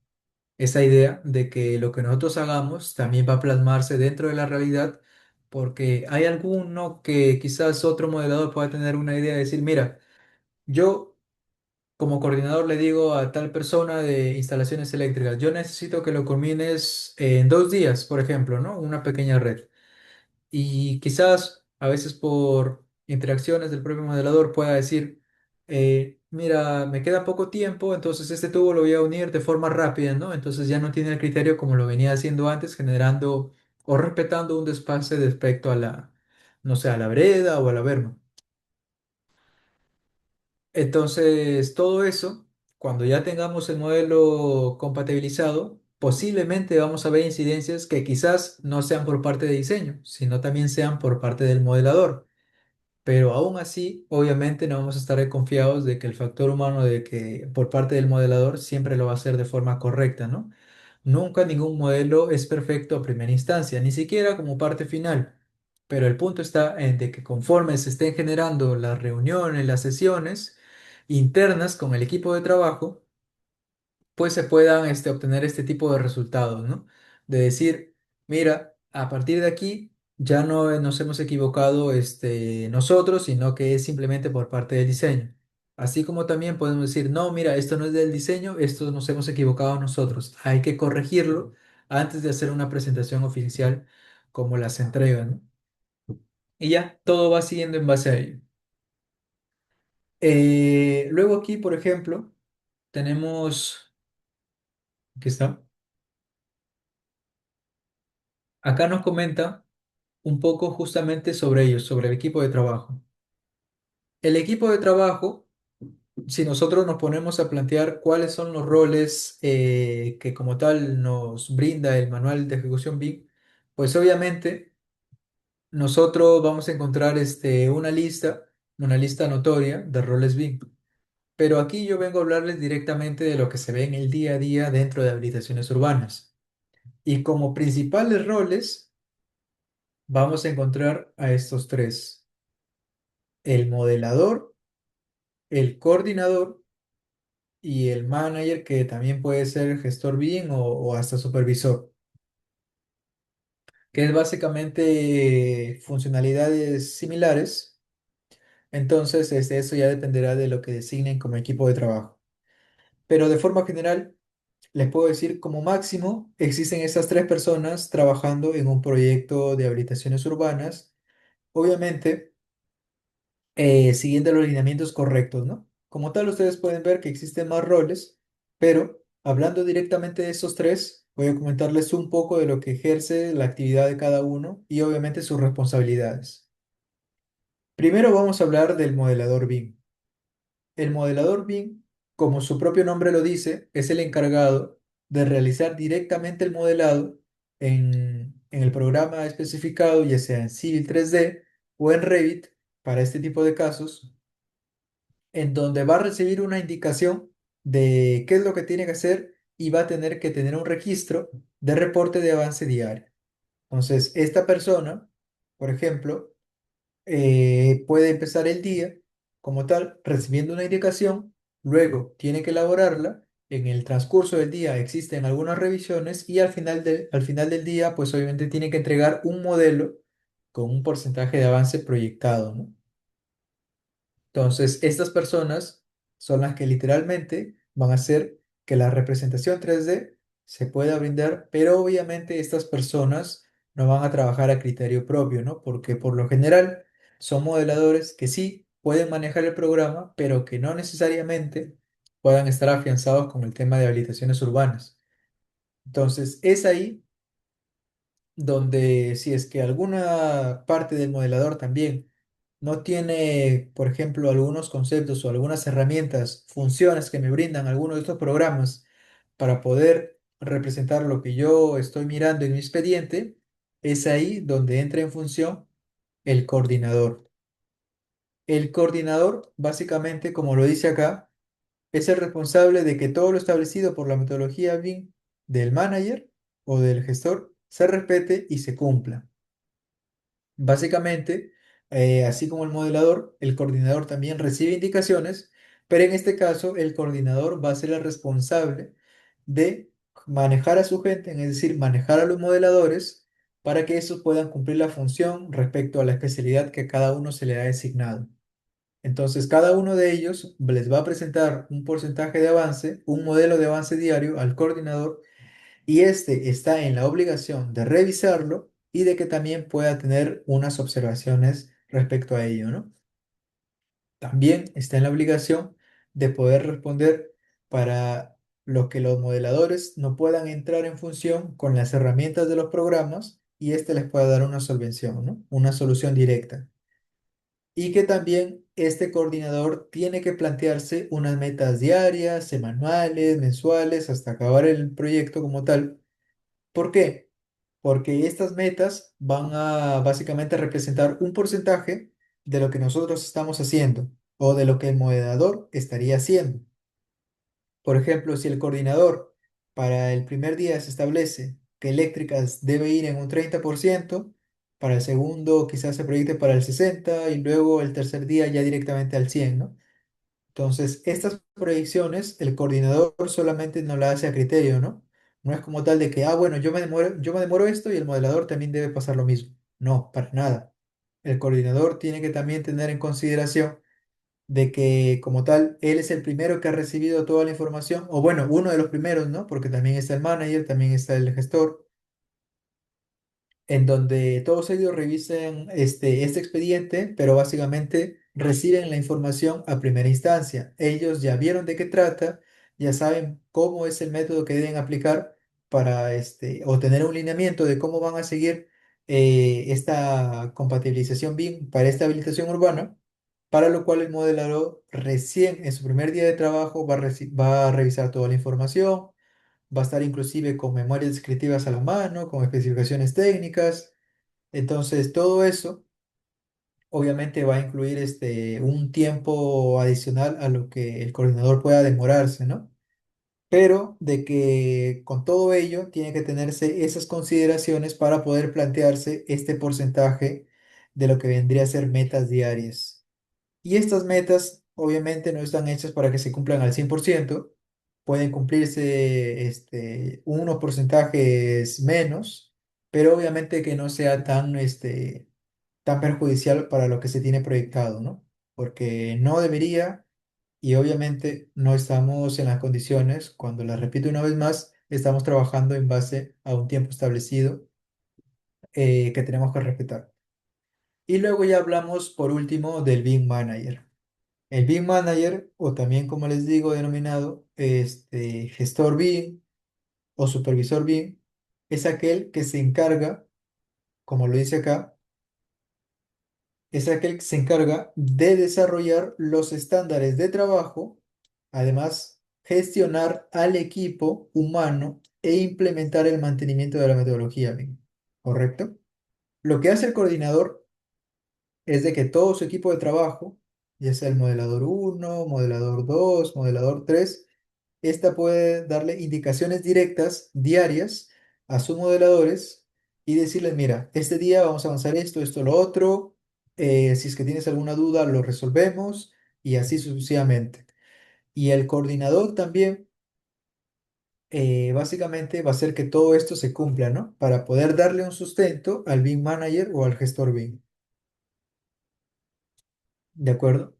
idea de que lo que nosotros hagamos también va a plasmarse dentro de la realidad, porque hay alguno que quizás otro modelador pueda tener una idea de decir, mira, yo como coordinador le digo a tal persona de instalaciones eléctricas, yo necesito que lo culmines en 2 días, por ejemplo, ¿no? Una pequeña red. Y quizás a veces por interacciones del propio modelador pueda decir, mira, me queda poco tiempo, entonces este tubo lo voy a unir de forma rápida, ¿no? Entonces ya no tiene el criterio como lo venía haciendo antes, generando o respetando un desfase respecto a no sé, a la vereda o a la berma. Entonces, todo eso, cuando ya tengamos el modelo compatibilizado, posiblemente vamos a ver incidencias que quizás no sean por parte de diseño, sino también sean por parte del modelador. Pero aún así, obviamente no vamos a estar confiados de que el factor humano, de que por parte del modelador siempre lo va a hacer de forma correcta, ¿no? Nunca ningún modelo es perfecto a primera instancia, ni siquiera como parte final. Pero el punto está en de que conforme se estén generando las reuniones, las sesiones internas con el equipo de trabajo, pues se puedan obtener este tipo de resultados, ¿no? De decir, mira, a partir de aquí ya no nos hemos equivocado nosotros, sino que es simplemente por parte del diseño. Así como también podemos decir, no, mira, esto no es del diseño, esto nos hemos equivocado nosotros. Hay que corregirlo antes de hacer una presentación oficial como las entregas, ¿no? Y ya, todo va siguiendo en base a ello. Luego aquí, por ejemplo, tenemos, aquí está, acá nos comenta un poco justamente sobre ellos, sobre el equipo de trabajo. El equipo de trabajo, si nosotros nos ponemos a plantear cuáles son los roles que como tal nos brinda el manual de ejecución BIM, pues obviamente nosotros vamos a encontrar una lista notoria de roles BIM. Pero aquí yo vengo a hablarles directamente de lo que se ve en el día a día dentro de habilitaciones urbanas. Y como principales roles vamos a encontrar a estos tres: el modelador, el coordinador y el manager, que también puede ser gestor BIM o hasta supervisor, que es básicamente funcionalidades similares. Entonces, eso ya dependerá de lo que designen como equipo de trabajo. Pero de forma general, les puedo decir, como máximo, existen estas tres personas trabajando en un proyecto de habilitaciones urbanas, obviamente siguiendo los lineamientos correctos, ¿no? Como tal, ustedes pueden ver que existen más roles, pero hablando directamente de esos tres, voy a comentarles un poco de lo que ejerce la actividad de cada uno y obviamente sus responsabilidades. Primero vamos a hablar del modelador BIM. El modelador BIM, como su propio nombre lo dice, es el encargado de realizar directamente el modelado en el programa especificado, ya sea en Civil 3D o en Revit, para este tipo de casos, en donde va a recibir una indicación de qué es lo que tiene que hacer y va a tener que tener un registro de reporte de avance diario. Entonces, esta persona, por ejemplo, puede empezar el día como tal recibiendo una indicación, luego tiene que elaborarla. En el transcurso del día existen algunas revisiones y al final del día, pues obviamente tiene que entregar un modelo con un porcentaje de avance proyectado, ¿no? Entonces, estas personas son las que literalmente van a hacer que la representación 3D se pueda brindar, pero obviamente estas personas no van a trabajar a criterio propio, ¿no? Porque por lo general son modeladores que sí pueden manejar el programa, pero que no necesariamente puedan estar afianzados con el tema de habilitaciones urbanas. Entonces, es ahí donde si es que alguna parte del modelador también no tiene, por ejemplo, algunos conceptos o algunas herramientas, funciones que me brindan algunos de estos programas para poder representar lo que yo estoy mirando en mi expediente, es ahí donde entra en función el coordinador. El coordinador, básicamente, como lo dice acá, es el responsable de que todo lo establecido por la metodología BIM del manager o del gestor se respete y se cumpla. Básicamente, así como el modelador, el coordinador también recibe indicaciones, pero en este caso el coordinador va a ser el responsable de manejar a su gente, es decir, manejar a los modeladores para que estos puedan cumplir la función respecto a la especialidad que cada uno se le ha designado. Entonces, cada uno de ellos les va a presentar un porcentaje de avance, un modelo de avance diario al coordinador, y este está en la obligación de revisarlo y de que también pueda tener unas observaciones respecto a ello, ¿no? También está en la obligación de poder responder para lo que los modeladores no puedan entrar en función con las herramientas de los programas y este les pueda dar una solvención, ¿no? Una solución directa. Y que también este coordinador tiene que plantearse unas metas diarias, semanales, mensuales, hasta acabar el proyecto como tal. ¿Por qué? Porque estas metas van a básicamente representar un porcentaje de lo que nosotros estamos haciendo o de lo que el moderador estaría haciendo. Por ejemplo, si el coordinador para el primer día se establece que eléctricas debe ir en un 30%, para el segundo quizás se proyecte para el 60% y luego el tercer día ya directamente al 100%, ¿no? Entonces, estas proyecciones, el coordinador solamente no la hace a criterio, ¿no? No es como tal de que, bueno, yo me demoro esto y el modelador también debe pasar lo mismo. No, para nada. El coordinador tiene que también tener en consideración de que como tal, él es el primero que ha recibido toda la información, o bueno, uno de los primeros, ¿no? Porque también está el manager, también está el gestor, en donde todos ellos revisen este expediente, pero básicamente reciben la información a primera instancia. Ellos ya vieron de qué trata, ya saben cómo es el método que deben aplicar para obtener un lineamiento de cómo van a seguir esta compatibilización BIM para esta habilitación urbana, para lo cual el modelador recién en su primer día de trabajo va a revisar toda la información, va a estar inclusive con memorias descriptivas a la mano, con especificaciones técnicas. Entonces, todo eso obviamente va a incluir un tiempo adicional a lo que el coordinador pueda demorarse, ¿no? Pero de que con todo ello tiene que tenerse esas consideraciones para poder plantearse este porcentaje de lo que vendría a ser metas diarias. Y estas metas obviamente no están hechas para que se cumplan al 100%, pueden cumplirse unos porcentajes menos, pero obviamente que no sea tan perjudicial para lo que se tiene proyectado, ¿no? Porque no debería y obviamente no estamos en las condiciones, cuando las repito una vez más, estamos trabajando en base a un tiempo establecido que tenemos que respetar. Y luego ya hablamos por último del BIM Manager. El BIM Manager, o también como les digo, denominado gestor BIM o supervisor BIM, es aquel que se encarga, como lo dice acá, es aquel que se encarga de desarrollar los estándares de trabajo, además gestionar al equipo humano e implementar el mantenimiento de la metodología BIM. ¿Correcto? Lo que hace el coordinador es de que todo su equipo de trabajo, ya sea el modelador uno, modelador 2, modelador 3, esta puede darle indicaciones directas diarias a sus modeladores y decirles, mira, este día vamos a avanzar esto, esto, lo otro, si es que tienes alguna duda, lo resolvemos y así sucesivamente. Y el coordinador también, básicamente, va a hacer que todo esto se cumpla, ¿no? Para poder darle un sustento al BIM Manager o al gestor BIM. ¿De acuerdo?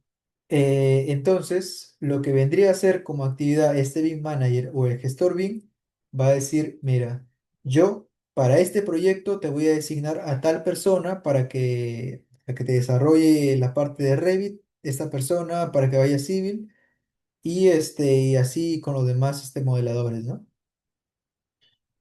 Entonces, lo que vendría a ser como actividad este BIM Manager o el gestor BIM va a decir, mira, yo para este proyecto te voy a designar a tal persona para que te desarrolle la parte de Revit, esta persona para que vaya civil y así con los demás modeladores, ¿no?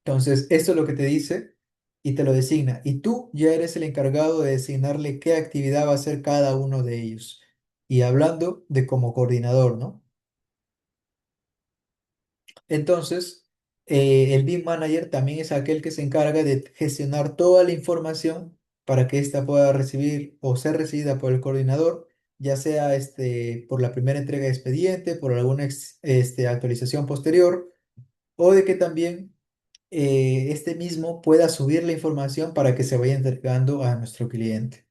Entonces, esto es lo que te dice y te lo designa. Y tú ya eres el encargado de designarle qué actividad va a hacer cada uno de ellos. Y hablando de como coordinador, ¿no? Entonces, el BIM Manager también es aquel que se encarga de gestionar toda la información para que ésta pueda recibir o ser recibida por el coordinador, ya sea por la primera entrega de expediente, por alguna actualización posterior, o de que también este mismo pueda subir la información para que se vaya entregando a nuestro cliente.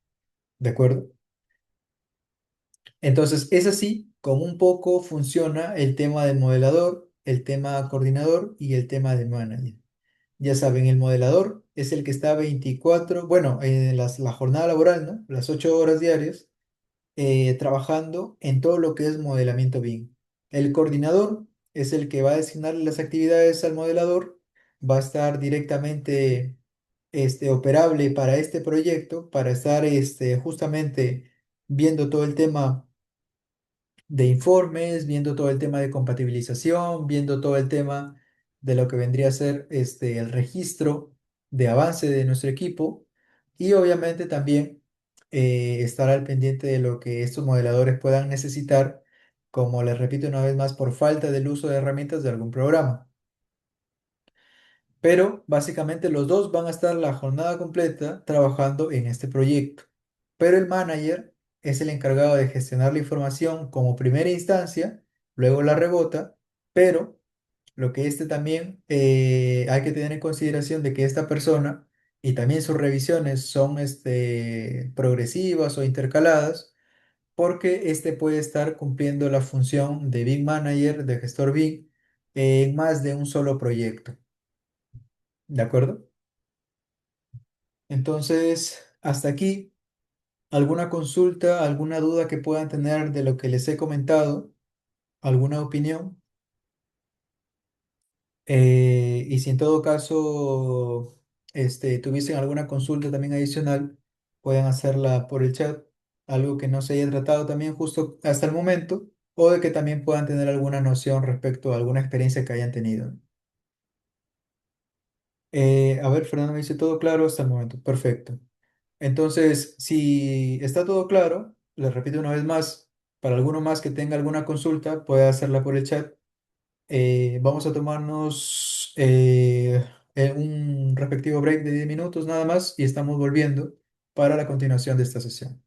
¿De acuerdo? Entonces, es así como un poco funciona el tema del modelador, el tema coordinador y el tema de manager. Ya saben, el modelador es el que está 24, bueno, en la jornada laboral, ¿no? Las 8 horas diarias, trabajando en todo lo que es modelamiento BIM. El coordinador es el que va a designarle las actividades al modelador, va a estar directamente operable para este proyecto, para estar justamente viendo todo el tema de informes, viendo todo el tema de compatibilización, viendo todo el tema de lo que vendría a ser el registro de avance de nuestro equipo y obviamente también estar al pendiente de lo que estos modeladores puedan necesitar, como les repito una vez más, por falta del uso de herramientas de algún programa. Pero básicamente los dos van a estar la jornada completa trabajando en este proyecto. Pero el manager es el encargado de gestionar la información como primera instancia, luego la rebota, pero lo que también hay que tener en consideración de que esta persona y también sus revisiones son progresivas o intercaladas, porque puede estar cumpliendo la función de BIM Manager, de gestor BIM, en más de un solo proyecto. ¿De acuerdo? Entonces, Hasta aquí, ¿alguna consulta, alguna duda que puedan tener de lo que les he comentado? ¿Alguna opinión? Y si en todo caso tuviesen alguna consulta también adicional, pueden hacerla por el chat, algo que no se haya tratado también justo hasta el momento, o de que también puedan tener alguna noción respecto a alguna experiencia que hayan tenido. A ver, Fernando me dice todo claro hasta el momento. Perfecto. Entonces, si está todo claro, les repito una vez más, para alguno más que tenga alguna consulta, puede hacerla por el chat. Vamos a tomarnos un respectivo break de 10 minutos nada más y estamos volviendo para la continuación de esta sesión.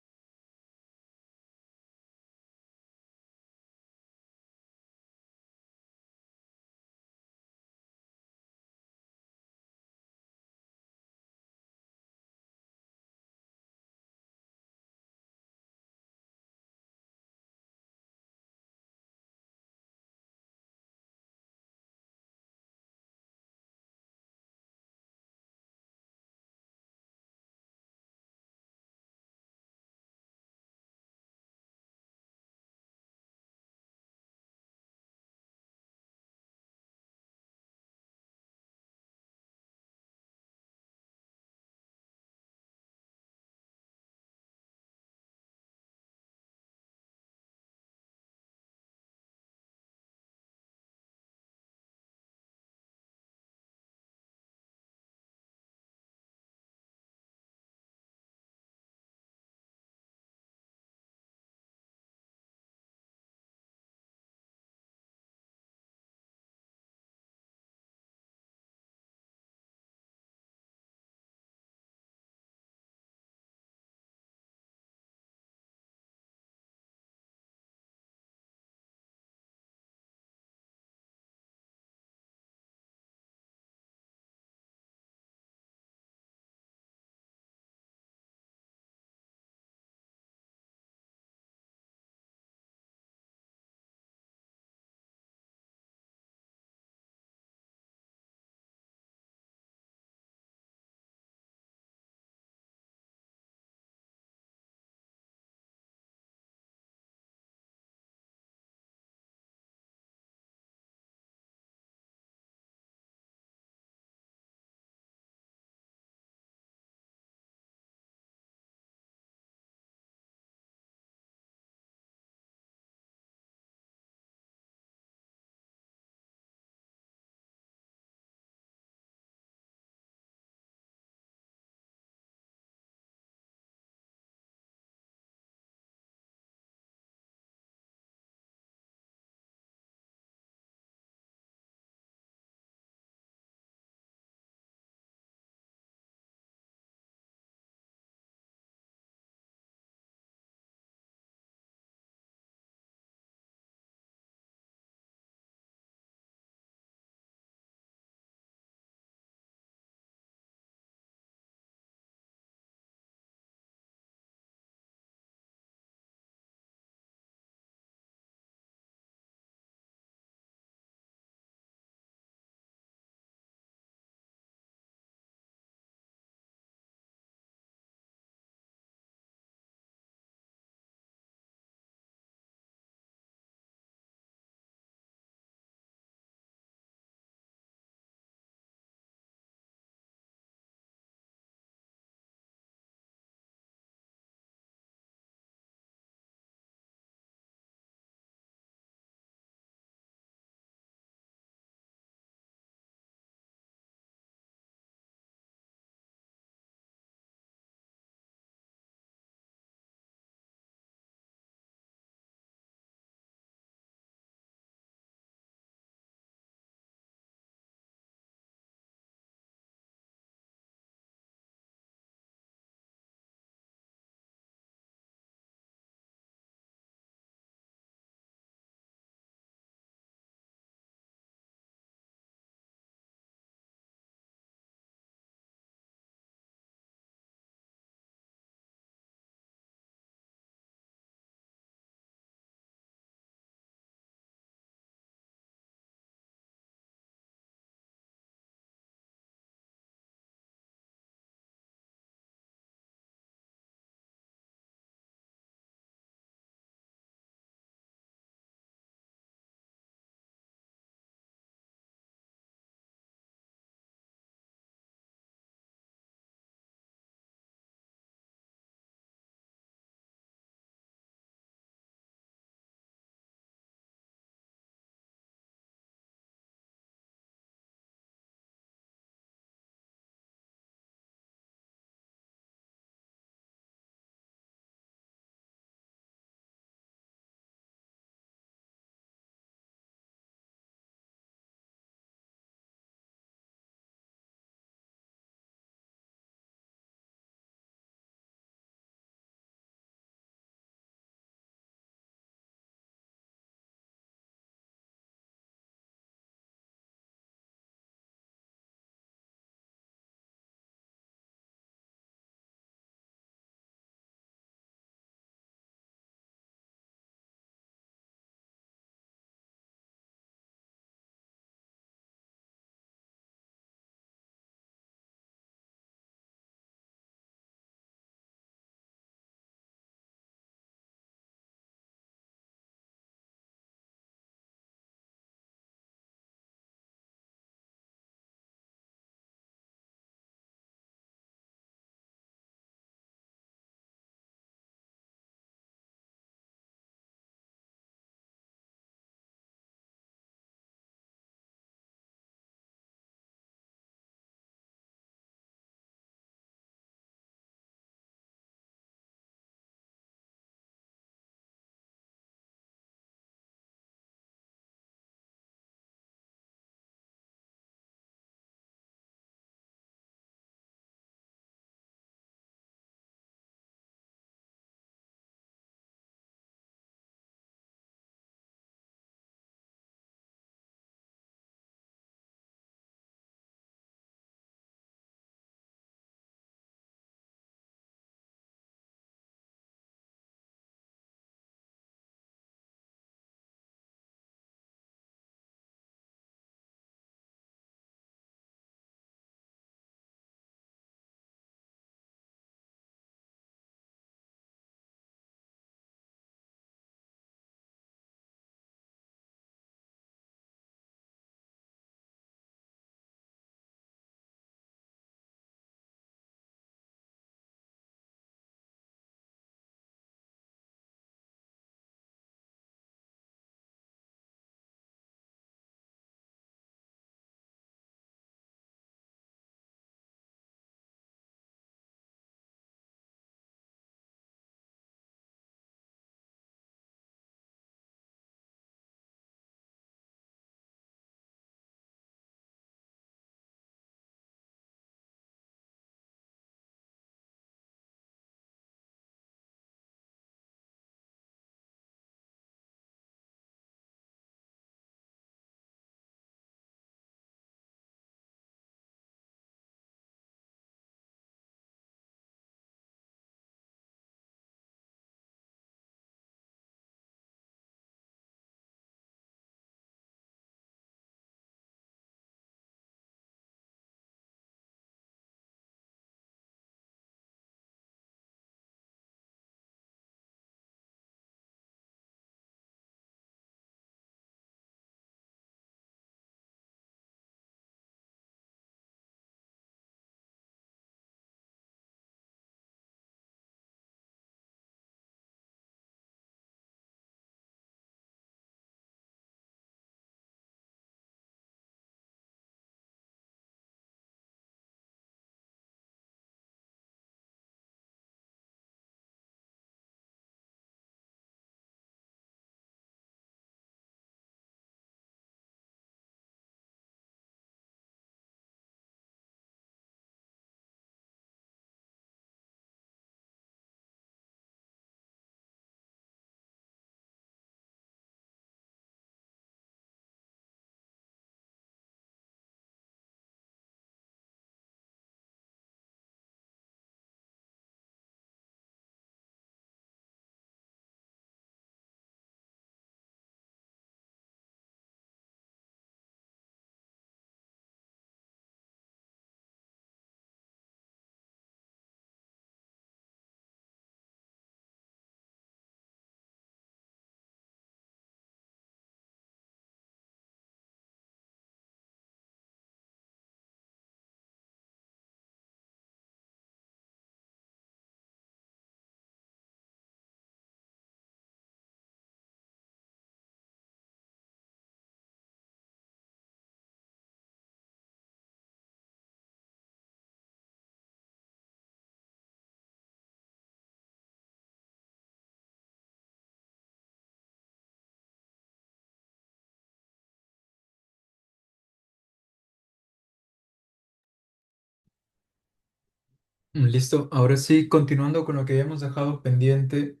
Listo, ahora sí, continuando con lo que habíamos dejado pendiente,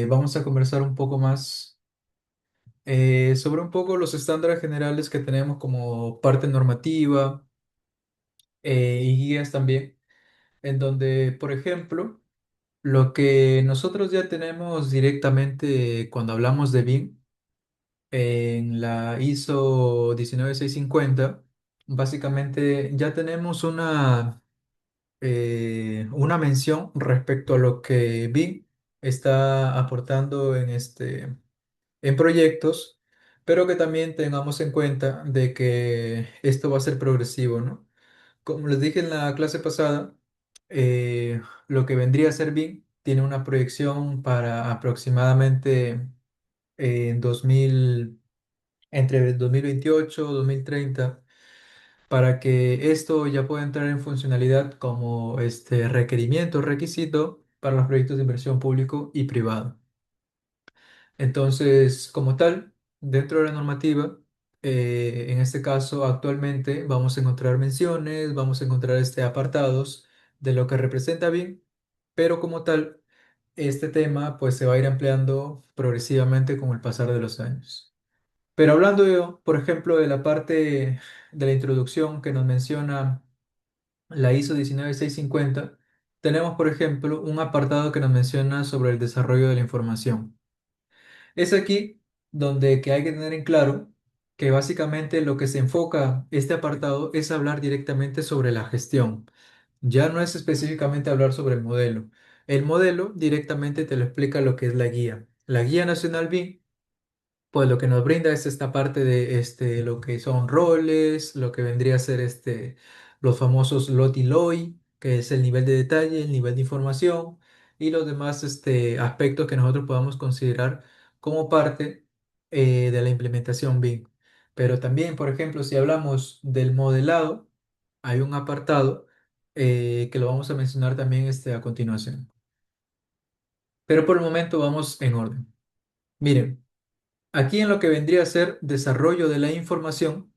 vamos a conversar un poco más sobre un poco los estándares generales que tenemos como parte normativa y guías también, en donde, por ejemplo, lo que nosotros ya tenemos directamente cuando hablamos de BIM en la ISO 19650, básicamente ya tenemos una mención respecto a lo que BIM está aportando en proyectos, pero que también tengamos en cuenta de que esto va a ser progresivo, ¿no? Como les dije en la clase pasada, lo que vendría a ser BIM tiene una proyección para aproximadamente en 2000, entre 2028 y 2030 para que esto ya pueda entrar en funcionalidad como este requerimiento, requisito para los proyectos de inversión público y privado. Entonces, como tal, dentro de la normativa, en este caso, actualmente vamos a encontrar menciones, vamos a encontrar apartados de lo que representa BIM, pero como tal, este tema pues se va a ir ampliando progresivamente con el pasar de los años. Pero hablando, por ejemplo, de la parte de la introducción que nos menciona la ISO 19650, tenemos, por ejemplo, un apartado que nos menciona sobre el desarrollo de la información. Es aquí donde que hay que tener en claro que básicamente lo que se enfoca este apartado es hablar directamente sobre la gestión. Ya no es específicamente hablar sobre el modelo. El modelo directamente te lo explica lo que es la guía. La guía nacional BIM pues lo que nos brinda es esta parte de lo que son roles, lo que vendría a ser los famosos LOT y LOI, que es el nivel de detalle, el nivel de información y los demás aspectos que nosotros podamos considerar como parte de la implementación BIM. Pero también, por ejemplo, si hablamos del modelado, hay un apartado que lo vamos a mencionar también a continuación. Pero por el momento vamos en orden. Miren. Aquí en lo que vendría a ser desarrollo de la información,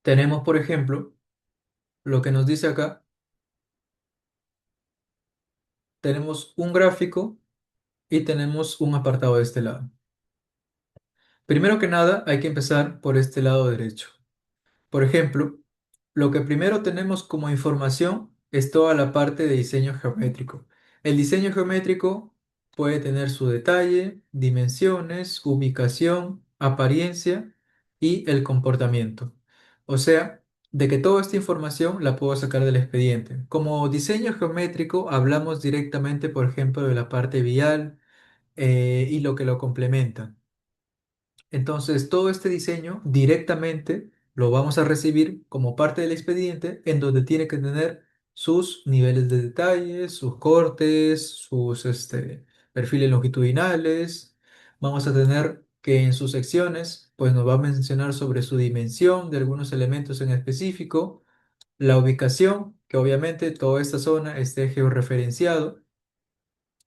tenemos, por ejemplo, lo que nos dice acá, tenemos un gráfico y tenemos un apartado de este lado. Primero que nada, hay que empezar por este lado derecho. Por ejemplo, lo que primero tenemos como información es toda la parte de diseño geométrico. El diseño geométrico puede tener su detalle, dimensiones, ubicación, apariencia y el comportamiento. O sea, de que toda esta información la puedo sacar del expediente. Como diseño geométrico hablamos directamente, por ejemplo, de la parte vial y lo que lo complementa. Entonces, todo este diseño directamente lo vamos a recibir como parte del expediente en donde tiene que tener sus niveles de detalle, sus cortes, sus perfiles longitudinales. Vamos a tener que en sus secciones, pues nos va a mencionar sobre su dimensión de algunos elementos en específico, la ubicación, que obviamente toda esta zona esté georreferenciado,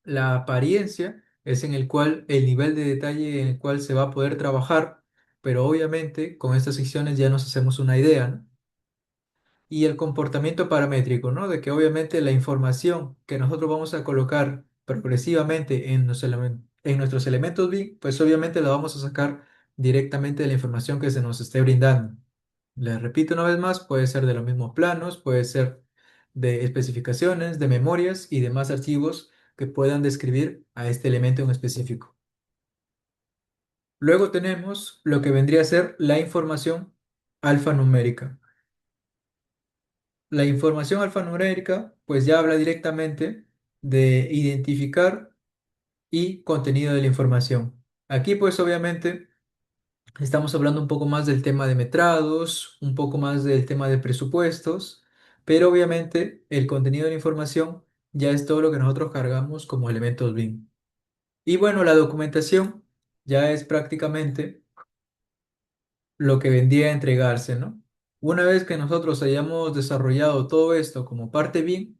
la apariencia es en el cual el nivel de detalle en el cual se va a poder trabajar, pero obviamente con estas secciones ya nos hacemos una idea, ¿no? Y el comportamiento paramétrico, ¿no? De que obviamente la información que nosotros vamos a colocar progresivamente en nuestros elementos BIM, pues obviamente la vamos a sacar directamente de la información que se nos esté brindando. Les repito una vez más, puede ser de los mismos planos, puede ser de especificaciones, de memorias y demás archivos que puedan describir a este elemento en específico. Luego tenemos lo que vendría a ser la información alfanumérica. La información alfanumérica pues ya habla directamente de identificar y contenido de la información. Aquí pues obviamente estamos hablando un poco más del tema de metrados, un poco más del tema de presupuestos, pero obviamente el contenido de la información ya es todo lo que nosotros cargamos como elementos BIM. Y bueno, la documentación ya es prácticamente lo que vendría a entregarse, ¿no? Una vez que nosotros hayamos desarrollado todo esto como parte BIM,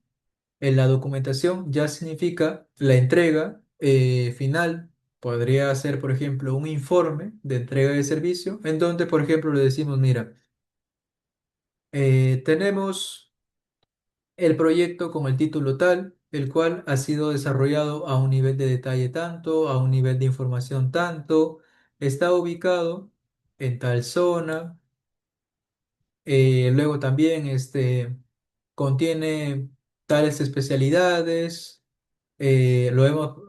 en la documentación ya significa la entrega final. Podría ser, por ejemplo, un informe de entrega de servicio, en donde, por ejemplo, le decimos, mira, tenemos el proyecto con el título tal, el cual ha sido desarrollado a un nivel de detalle tanto, a un nivel de información tanto, está ubicado en tal zona. Luego también contiene tales especialidades. Lo hemos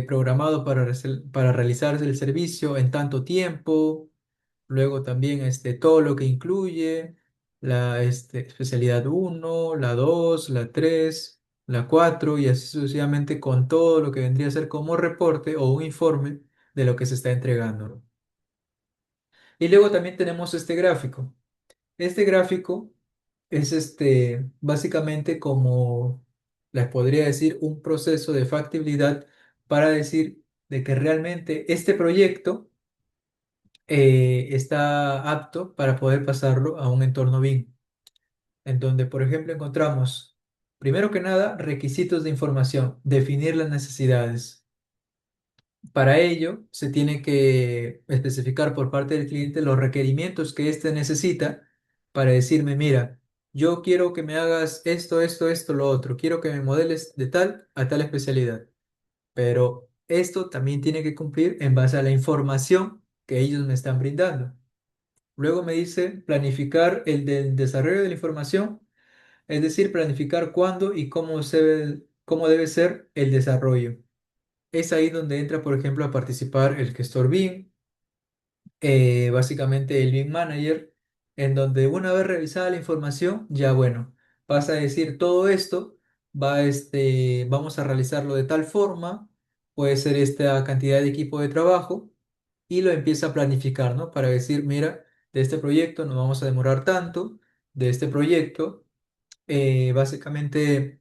programado para realizar el servicio en tanto tiempo. Luego también todo lo que incluye la especialidad uno, la 2, la 3, la 4 y así sucesivamente con todo lo que vendría a ser como reporte o un informe de lo que se está entregando, ¿no? Y luego también tenemos este gráfico. Este gráfico es básicamente como les podría decir un proceso de factibilidad para decir de que realmente este proyecto está apto para poder pasarlo a un entorno BIM, en donde, por ejemplo, encontramos, primero que nada, requisitos de información, definir las necesidades. Para ello, se tiene que especificar por parte del cliente los requerimientos que éste necesita para decirme, mira, yo quiero que me hagas esto, esto, esto, lo otro, quiero que me modeles de tal a tal especialidad, pero esto también tiene que cumplir en base a la información que ellos me están brindando. Luego me dice planificar el del desarrollo de la información, es decir, planificar cuándo y cómo debe ser el desarrollo. Es ahí donde entra, por ejemplo, a participar el gestor BIM, básicamente el BIM Manager, en donde una vez revisada la información, ya bueno, pasa a decir todo esto, vamos a realizarlo de tal forma, puede ser esta cantidad de equipo de trabajo, y lo empieza a planificar, ¿no? Para decir, mira, de este proyecto nos vamos a demorar tanto, de este proyecto, básicamente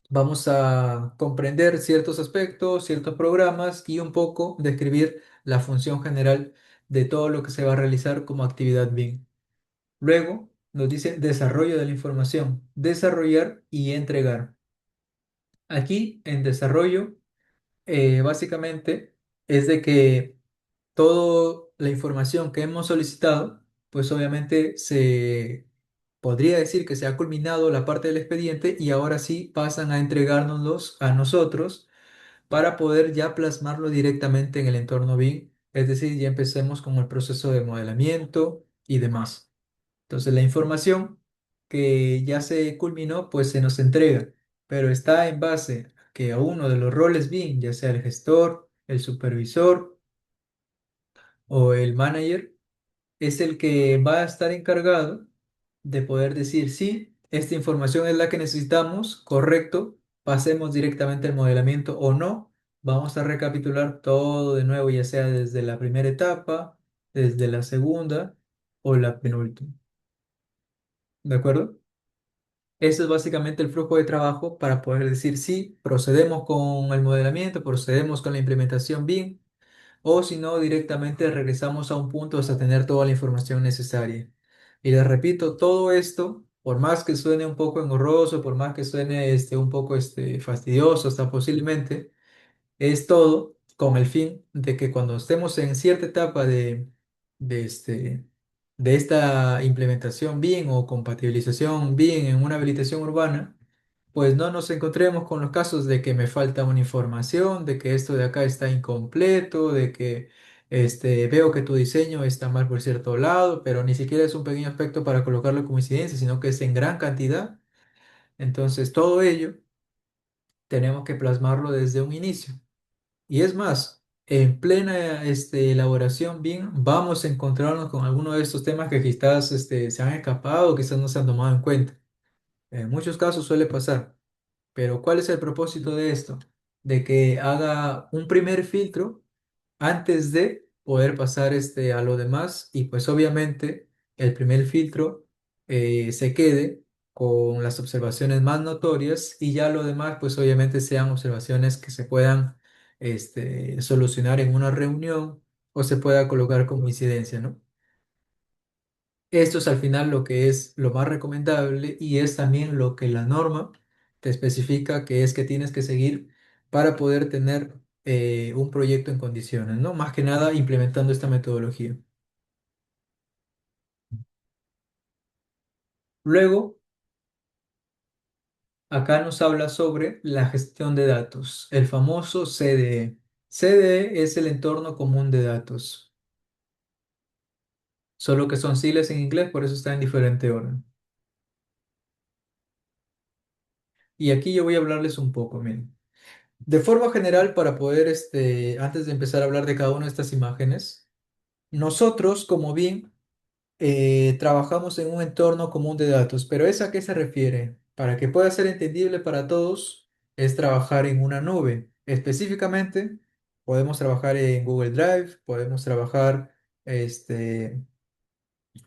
vamos a comprender ciertos aspectos, ciertos programas y un poco describir la función general de todo lo que se va a realizar como actividad BIM. Luego nos dice desarrollo de la información, desarrollar y entregar. Aquí en desarrollo, básicamente es de que toda la información que hemos solicitado, pues obviamente se podría decir que se ha culminado la parte del expediente y ahora sí pasan a entregárnoslos a nosotros para poder ya plasmarlo directamente en el entorno BIM, es decir, ya empecemos con el proceso de modelamiento y demás. Entonces, la información que ya se culminó, pues se nos entrega, pero está en base a que a uno de los roles BIM, ya sea el gestor, el supervisor o el manager, es el que va a estar encargado de poder decir, sí, esta información es la que necesitamos, correcto, pasemos directamente al modelamiento o no, vamos a recapitular todo de nuevo, ya sea desde la primera etapa, desde la segunda o la penúltima. ¿De acuerdo? Eso es básicamente el flujo de trabajo para poder decir, sí, procedemos con el modelamiento, procedemos con la implementación BIM, o si no, directamente regresamos a un punto hasta tener toda la información necesaria. Y les repito, todo esto, por más que suene un poco engorroso, por más que suene un poco fastidioso, hasta posiblemente, es todo con el fin de que cuando estemos en cierta etapa de, este, de esta implementación bien o compatibilización bien en una habilitación urbana, pues no nos encontremos con los casos de que me falta una información, de que esto de acá está incompleto, de que veo que tu diseño está mal por cierto lado, pero ni siquiera es un pequeño aspecto para colocarlo como incidencia, sino que es en gran cantidad. Entonces, todo ello tenemos que plasmarlo desde un inicio. Y es más, en plena elaboración bien, vamos a encontrarnos con alguno de estos temas que quizás se han escapado o quizás no se han tomado en cuenta. En muchos casos suele pasar. Pero ¿cuál es el propósito de esto? De que haga un primer filtro antes de poder pasar a lo demás y pues obviamente el primer filtro se quede con las observaciones más notorias y ya lo demás pues obviamente sean observaciones que se puedan solucionar en una reunión o se pueda colocar como incidencia, ¿no? Esto es al final lo que es lo más recomendable y es también lo que la norma te especifica que es que tienes que seguir para poder tener un proyecto en condiciones, ¿no? Más que nada implementando esta metodología. Luego, Acá nos habla sobre la gestión de datos, el famoso CDE. CDE es el entorno común de datos, solo que son siglas en inglés, por eso está en diferente orden. Y aquí yo voy a hablarles un poco, miren. De forma general, para poder, antes de empezar a hablar de cada una de estas imágenes, nosotros como BIM trabajamos en un entorno común de datos, pero ¿es a qué se refiere? Para que pueda ser entendible para todos, es trabajar en una nube. Específicamente, podemos trabajar en Google Drive, podemos trabajar este,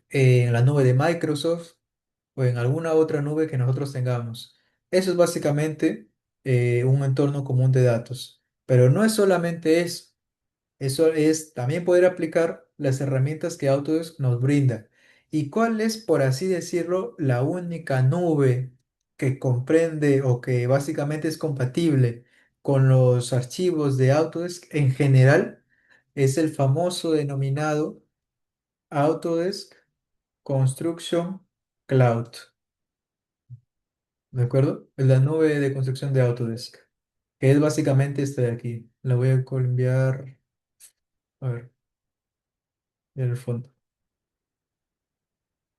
en la nube de Microsoft o en alguna otra nube que nosotros tengamos. Eso es básicamente un entorno común de datos. Pero no es solamente eso es también poder aplicar las herramientas que Autodesk nos brinda. ¿Y cuál es, por así decirlo, la única nube que comprende o que básicamente es compatible con los archivos de Autodesk en general? Es el famoso denominado Autodesk Construction Cloud. ¿De acuerdo? Es la nube de construcción de Autodesk, que es básicamente esta de aquí. La voy a cambiar, a ver, en el fondo.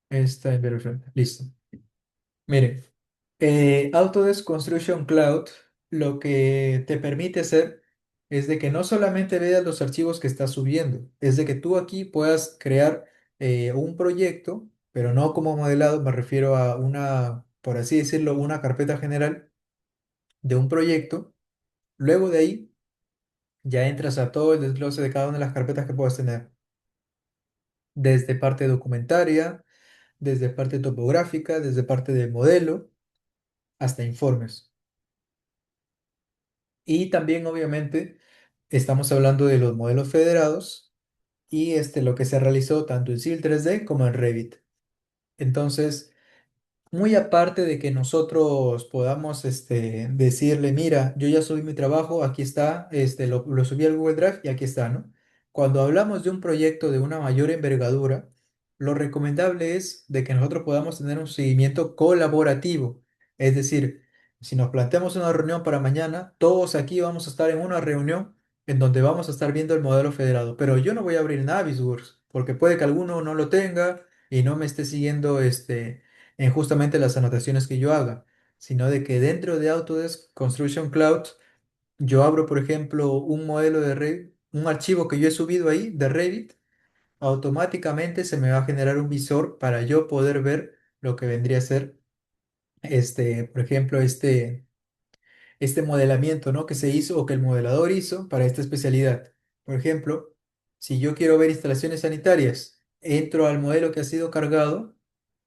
Esta en verde frente. Listo. Mire, Autodesk Construction Cloud lo que te permite hacer es de que no solamente veas los archivos que estás subiendo, es de que tú aquí puedas crear un proyecto, pero no como modelado, me refiero a una, por así decirlo, una carpeta general de un proyecto. Luego de ahí ya entras a todo el desglose de cada una de las carpetas que puedas tener, desde parte documentaria, desde parte topográfica, desde parte del modelo hasta informes. Y también, obviamente, estamos hablando de los modelos federados y lo que se realizó tanto en Civil 3D como en Revit. Entonces, muy aparte de que nosotros podamos decirle, mira, yo ya subí mi trabajo, aquí está, lo subí al Google Drive y aquí está, ¿no? Cuando hablamos de un proyecto de una mayor envergadura, lo recomendable es de que nosotros podamos tener un seguimiento colaborativo. Es decir, si nos planteamos una reunión para mañana, todos aquí vamos a estar en una reunión en donde vamos a estar viendo el modelo federado, pero yo no voy a abrir Navisworks, porque puede que alguno no lo tenga y no me esté siguiendo en justamente las anotaciones que yo haga, sino de que dentro de Autodesk Construction Cloud yo abro, por ejemplo, un modelo de Revit, un archivo que yo he subido ahí de Revit, automáticamente se me va a generar un visor para yo poder ver lo que vendría a ser, por ejemplo, este modelamiento, ¿no? Que se hizo o que el modelador hizo para esta especialidad. Por ejemplo, si yo quiero ver instalaciones sanitarias, entro al modelo que ha sido cargado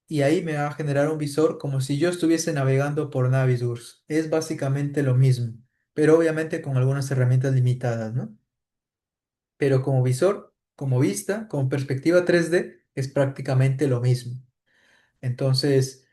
y ahí me va a generar un visor como si yo estuviese navegando por Navisworks. Es básicamente lo mismo, pero obviamente con algunas herramientas limitadas, ¿no? Pero como visor, como vista, como perspectiva 3D, es prácticamente lo mismo. Entonces,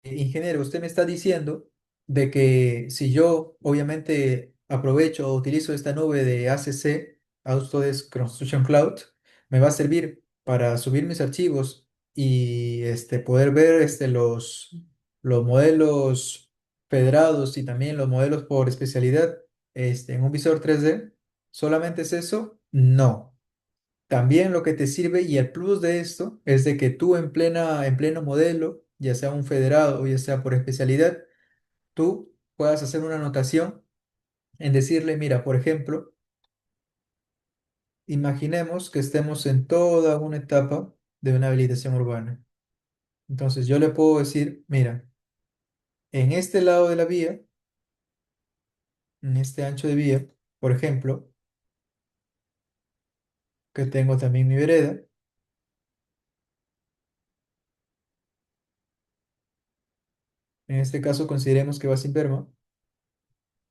ingeniero, usted me está diciendo de que si yo obviamente aprovecho o utilizo esta nube de ACC, Autodesk Construction Cloud, me va a servir para subir mis archivos y poder ver los modelos federados y también los modelos por especialidad en un visor 3D. ¿Solamente es eso? No. También lo que te sirve y el plus de esto es de que tú en pleno modelo, ya sea un federado o ya sea por especialidad, tú puedas hacer una anotación en decirle, mira, por ejemplo, imaginemos que estemos en toda una etapa de una habilitación urbana. Entonces yo le puedo decir, mira, en este lado de la vía, en este ancho de vía, por ejemplo, que tengo también mi vereda, en este caso consideremos que va sin perma.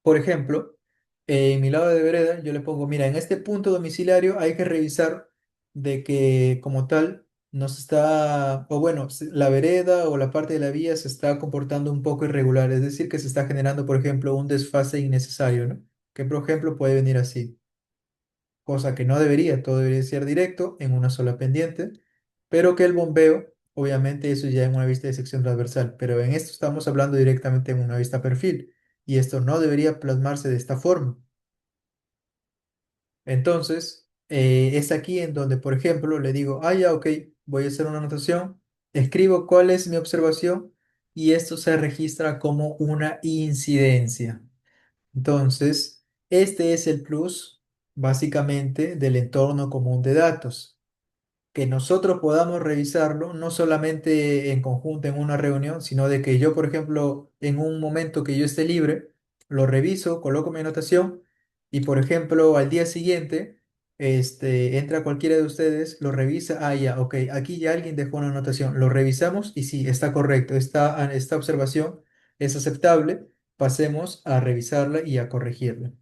Por ejemplo, en mi lado de vereda, yo le pongo, mira, en este punto domiciliario hay que revisar de que como tal no se está, o bueno, la vereda o la parte de la vía se está comportando un poco irregular, es decir, que se está generando, por ejemplo, un desfase innecesario, ¿no? Que, por ejemplo, puede venir así, cosa que no debería, todo debería ser directo en una sola pendiente, pero que el bombeo obviamente eso ya en una vista de sección transversal, pero en esto estamos hablando directamente en una vista perfil y esto no debería plasmarse de esta forma. Entonces, es aquí en donde, por ejemplo, le digo, ah, ya, ok, voy a hacer una anotación, escribo cuál es mi observación y esto se registra como una incidencia. Entonces, este es el plus, básicamente, del entorno común de datos que nosotros podamos revisarlo, no solamente en conjunto en una reunión, sino de que yo, por ejemplo, en un momento que yo esté libre, lo reviso, coloco mi anotación y, por ejemplo, al día siguiente, entra cualquiera de ustedes, lo revisa, ah, ya, ok, aquí ya alguien dejó una anotación, lo revisamos y sí, está correcto, esta observación es aceptable, pasemos a revisarla y a corregirla.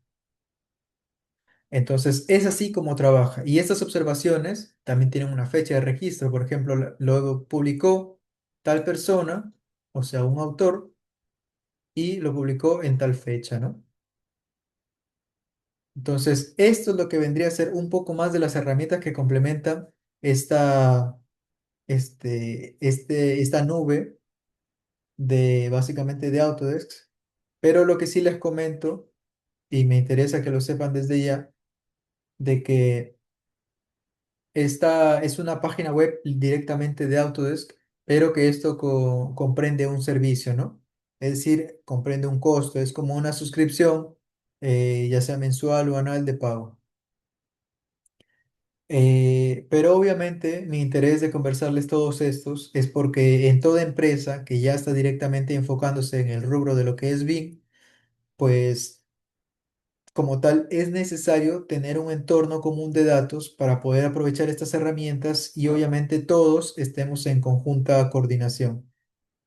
Entonces, es así como trabaja. Y estas observaciones también tienen una fecha de registro. Por ejemplo, lo publicó tal persona, o sea, un autor, y lo publicó en tal fecha, ¿no? Entonces, esto es lo que vendría a ser un poco más de las herramientas que complementan esta, esta nube de básicamente de Autodesk. Pero lo que sí les comento, y me interesa que lo sepan desde ya, de que esta es una página web directamente de Autodesk, pero que esto comprende un servicio, ¿no? Es decir, comprende un costo, es como una suscripción, ya sea mensual o anual de pago. Pero obviamente mi interés de conversarles todos estos es porque en toda empresa que ya está directamente enfocándose en el rubro de lo que es BIM, pues como tal, es necesario tener un entorno común de datos para poder aprovechar estas herramientas y obviamente todos estemos en conjunta coordinación.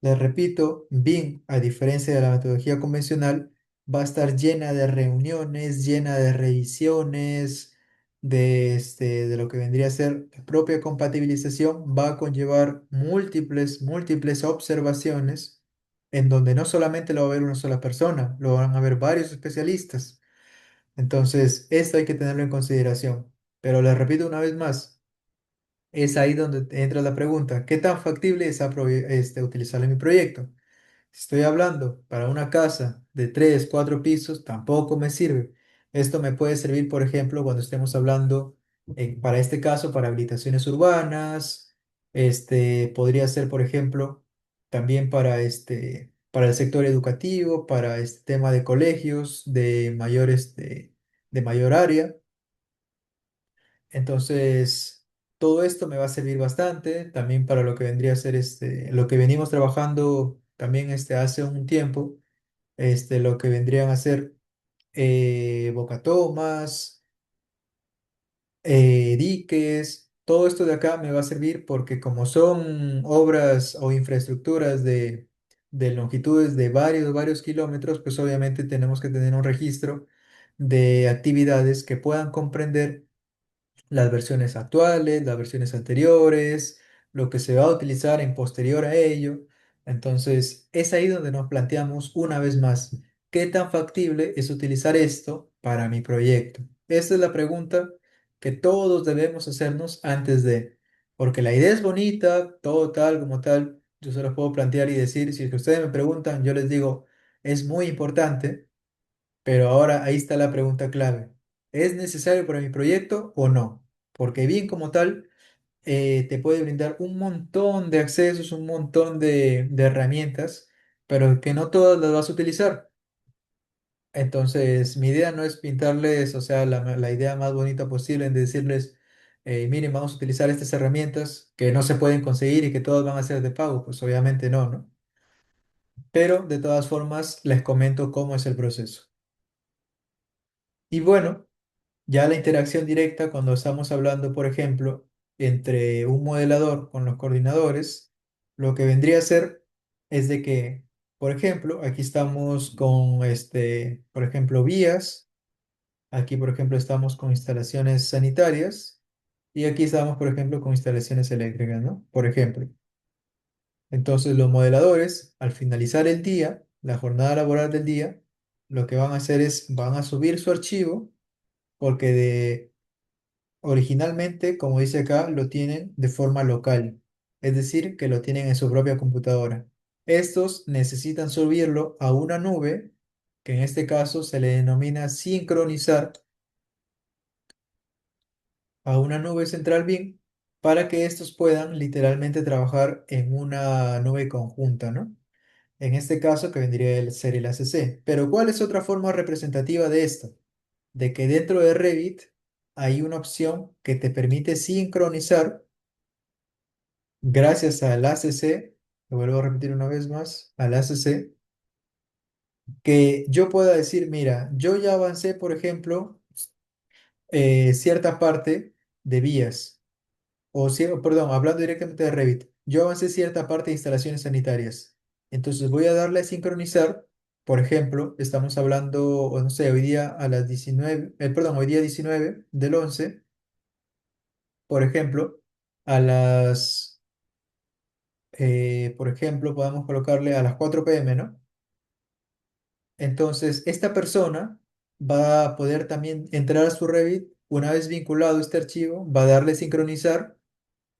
Les repito, BIM, a diferencia de la metodología convencional, va a estar llena de reuniones, llena de revisiones, de lo que vendría a ser la propia compatibilización, va a conllevar múltiples observaciones en donde no solamente lo va a ver una sola persona, lo van a ver varios especialistas. Entonces, esto hay que tenerlo en consideración. Pero les repito una vez más, es ahí donde entra la pregunta, ¿qué tan factible es utilizarlo en mi proyecto? Si estoy hablando para una casa de 3, 4 pisos, tampoco me sirve. Esto me puede servir, por ejemplo, cuando estemos hablando, para este caso, para habilitaciones urbanas. Podría ser, por ejemplo, también para el sector educativo, para este tema de colegios de mayor área. Entonces, todo esto me va a servir bastante también para lo que vendría a ser lo que venimos trabajando también hace un tiempo, lo que vendrían a ser bocatomas, diques, todo esto de acá me va a servir porque como son obras o infraestructuras de longitudes de varios kilómetros, pues obviamente tenemos que tener un registro de actividades que puedan comprender las versiones actuales, las versiones anteriores, lo que se va a utilizar en posterior a ello. Entonces, es ahí donde nos planteamos una vez más, ¿qué tan factible es utilizar esto para mi proyecto? Esta es la pregunta que todos debemos hacernos antes de, porque la idea es bonita, todo tal como tal, yo se los puedo plantear y decir, si es que ustedes me preguntan, yo les digo, es muy importante, pero ahora ahí está la pregunta clave. ¿Es necesario para mi proyecto o no? Porque bien como tal, te puede brindar un montón de accesos, un montón de herramientas, pero que no todas las vas a utilizar. Entonces, mi idea no es pintarles, o sea, la idea más bonita posible en decirles, miren, vamos a utilizar estas herramientas que no se pueden conseguir y que todas van a ser de pago. Pues obviamente no, ¿no? Pero de todas formas, les comento cómo es el proceso. Y bueno. Ya la interacción directa, cuando estamos hablando, por ejemplo, entre un modelador con los coordinadores, lo que vendría a ser es de que, por ejemplo, aquí estamos con, por ejemplo, vías, aquí, por ejemplo, estamos con instalaciones sanitarias y aquí estamos, por ejemplo, con instalaciones eléctricas, ¿no? Por ejemplo. Entonces, los modeladores, al finalizar el día, la jornada laboral del día, lo que van a hacer es, van a subir su archivo porque originalmente, como dice acá, lo tienen de forma local. es decir, que lo tienen en su propia computadora. Estos necesitan subirlo a una nube, que en este caso se le denomina sincronizar a una nube central BIM, para que estos puedan literalmente trabajar en una nube conjunta, ¿no? En este caso que vendría a ser el ACC. Pero ¿cuál es otra forma representativa de esto? De que dentro de Revit hay una opción que te permite sincronizar gracias al ACC, lo vuelvo a repetir una vez más, al ACC, que yo pueda decir, mira, yo ya avancé, por ejemplo, cierta parte de vías. Perdón, hablando directamente de Revit, yo avancé cierta parte de instalaciones sanitarias. Entonces voy a darle a sincronizar. Por ejemplo, estamos hablando, o no sé, hoy día a las 19, perdón, hoy día 19 del 11, por ejemplo, a las, por ejemplo, podemos colocarle a las 4 p.m., ¿no? Entonces, esta persona va a poder también entrar a su Revit. Una vez vinculado este archivo, va a darle sincronizar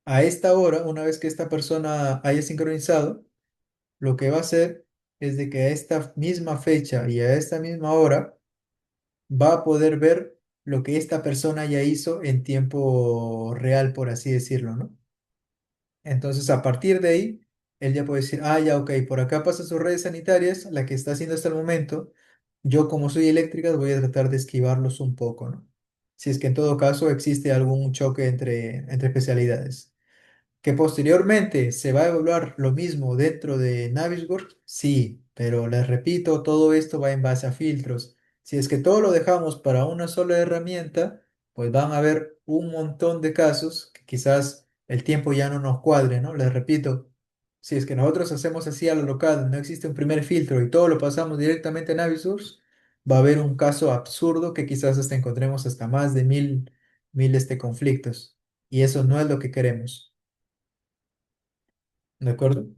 a esta hora. Una vez que esta persona haya sincronizado, lo que va a hacer es de que a esta misma fecha y a esta misma hora va a poder ver lo que esta persona ya hizo en tiempo real, por así decirlo, ¿no? Entonces, a partir de ahí, él ya puede decir, ah, ya, ok, por acá pasan sus redes sanitarias, la que está haciendo hasta el momento. Yo, como soy eléctrica, voy a tratar de esquivarlos un poco, ¿no? Si es que en todo caso existe algún choque entre especialidades. Que posteriormente se va a evaluar lo mismo dentro de Navisworks, sí, pero les repito, todo esto va en base a filtros. Si es que todo lo dejamos para una sola herramienta, pues van a haber un montón de casos que quizás el tiempo ya no nos cuadre, ¿no? Les repito, si es que nosotros hacemos así a lo local, no existe un primer filtro y todo lo pasamos directamente a Navisworks, va a haber un caso absurdo que quizás hasta encontremos hasta más de mil conflictos. Y eso no es lo que queremos. ¿De acuerdo?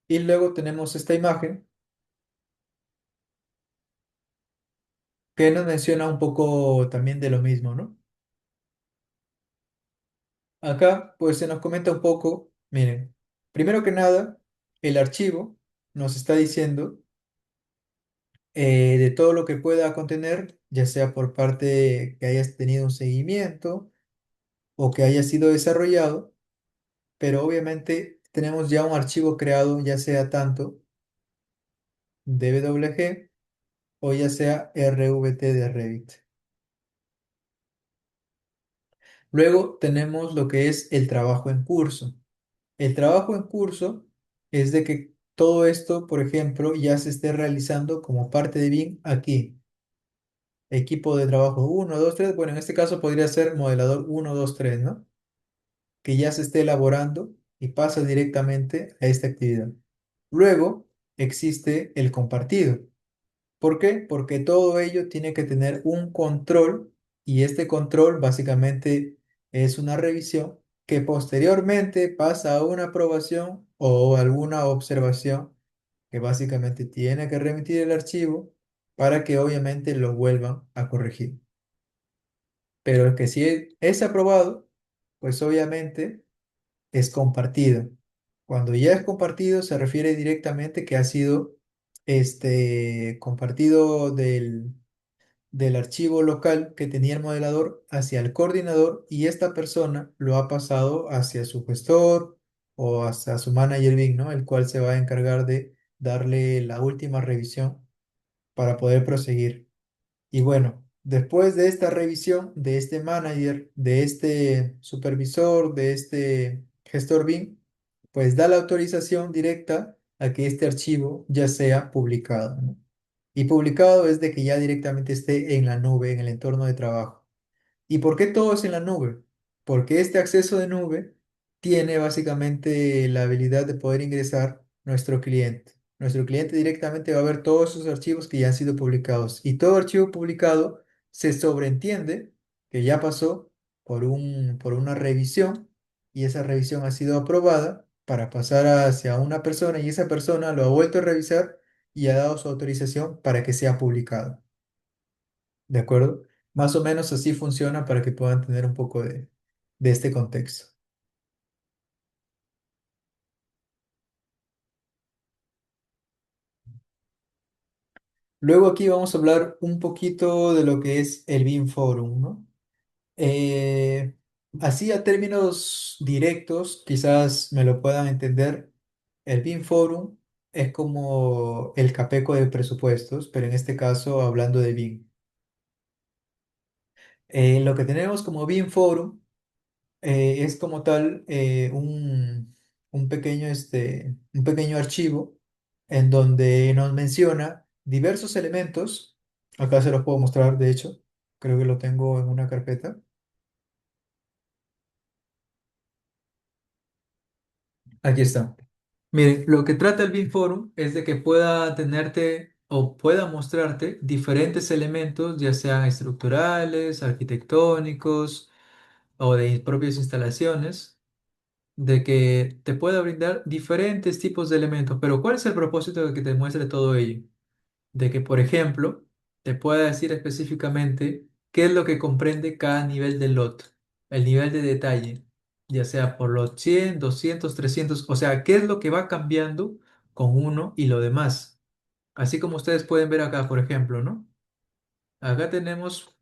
Y luego tenemos esta imagen que nos menciona un poco también de lo mismo, ¿no? Acá, pues se nos comenta un poco, miren, primero que nada, el archivo nos está diciendo de todo lo que pueda contener, ya sea por parte que hayas tenido un seguimiento o que haya sido desarrollado, pero obviamente tenemos ya un archivo creado, ya sea tanto DWG o ya sea RVT de Revit. Luego tenemos lo que es el trabajo en curso. El trabajo en curso es de que todo esto, por ejemplo, ya se esté realizando como parte de BIM aquí. Equipo de trabajo uno 2 3. Bueno, en este caso podría ser modelador uno 2 3, ¿no? Que ya se esté elaborando y pasa directamente a esta actividad. Luego existe el compartido. ¿Por qué? Porque todo ello tiene que tener un control y este control básicamente es una revisión que posteriormente pasa a una aprobación o alguna observación que básicamente tiene que remitir el archivo para que obviamente lo vuelvan a corregir. Pero el que sí es aprobado, pues obviamente es compartido. Cuando ya es compartido se refiere directamente que ha sido compartido del archivo local que tenía el modelador hacia el coordinador y esta persona lo ha pasado hacia su gestor o hacia su manager BIM, ¿no? El cual se va a encargar de darle la última revisión para poder proseguir. Y bueno, después de esta revisión de este manager, de este supervisor, de este gestor BIM, pues da la autorización directa a que este archivo ya sea publicado, ¿no? Y publicado es de que ya directamente esté en la nube, en el entorno de trabajo. ¿Y por qué todo es en la nube? Porque este acceso de nube tiene básicamente la habilidad de poder ingresar nuestro cliente. Nuestro cliente directamente va a ver todos esos archivos que ya han sido publicados y todo archivo publicado se sobreentiende que ya pasó por una revisión y esa revisión ha sido aprobada para pasar hacia una persona y esa persona lo ha vuelto a revisar y ha dado su autorización para que sea publicado. ¿De acuerdo? Más o menos así funciona para que puedan tener un poco de este contexto. Luego aquí vamos a hablar un poquito de lo que es el BIM Forum, ¿no? Eh, Así a términos directos, quizás me lo puedan entender, el BIM Forum es como el Capeco de presupuestos, pero en este caso hablando de BIM. Lo que tenemos como BIM Forum es como tal un pequeño archivo en donde nos menciona diversos elementos. Acá se los puedo mostrar, de hecho, creo que lo tengo en una carpeta. Aquí está. Miren, lo que trata el BIM Forum es de que pueda tenerte o pueda mostrarte diferentes elementos, ya sean estructurales, arquitectónicos o de propias instalaciones, de que te pueda brindar diferentes tipos de elementos. Pero ¿cuál es el propósito de que te muestre todo ello? De que, por ejemplo, te pueda decir específicamente qué es lo que comprende cada nivel de lot, el nivel de detalle, ya sea por los 100, 200, 300, o sea, qué es lo que va cambiando con uno y lo demás. Así como ustedes pueden ver acá, por ejemplo, ¿no? Acá tenemos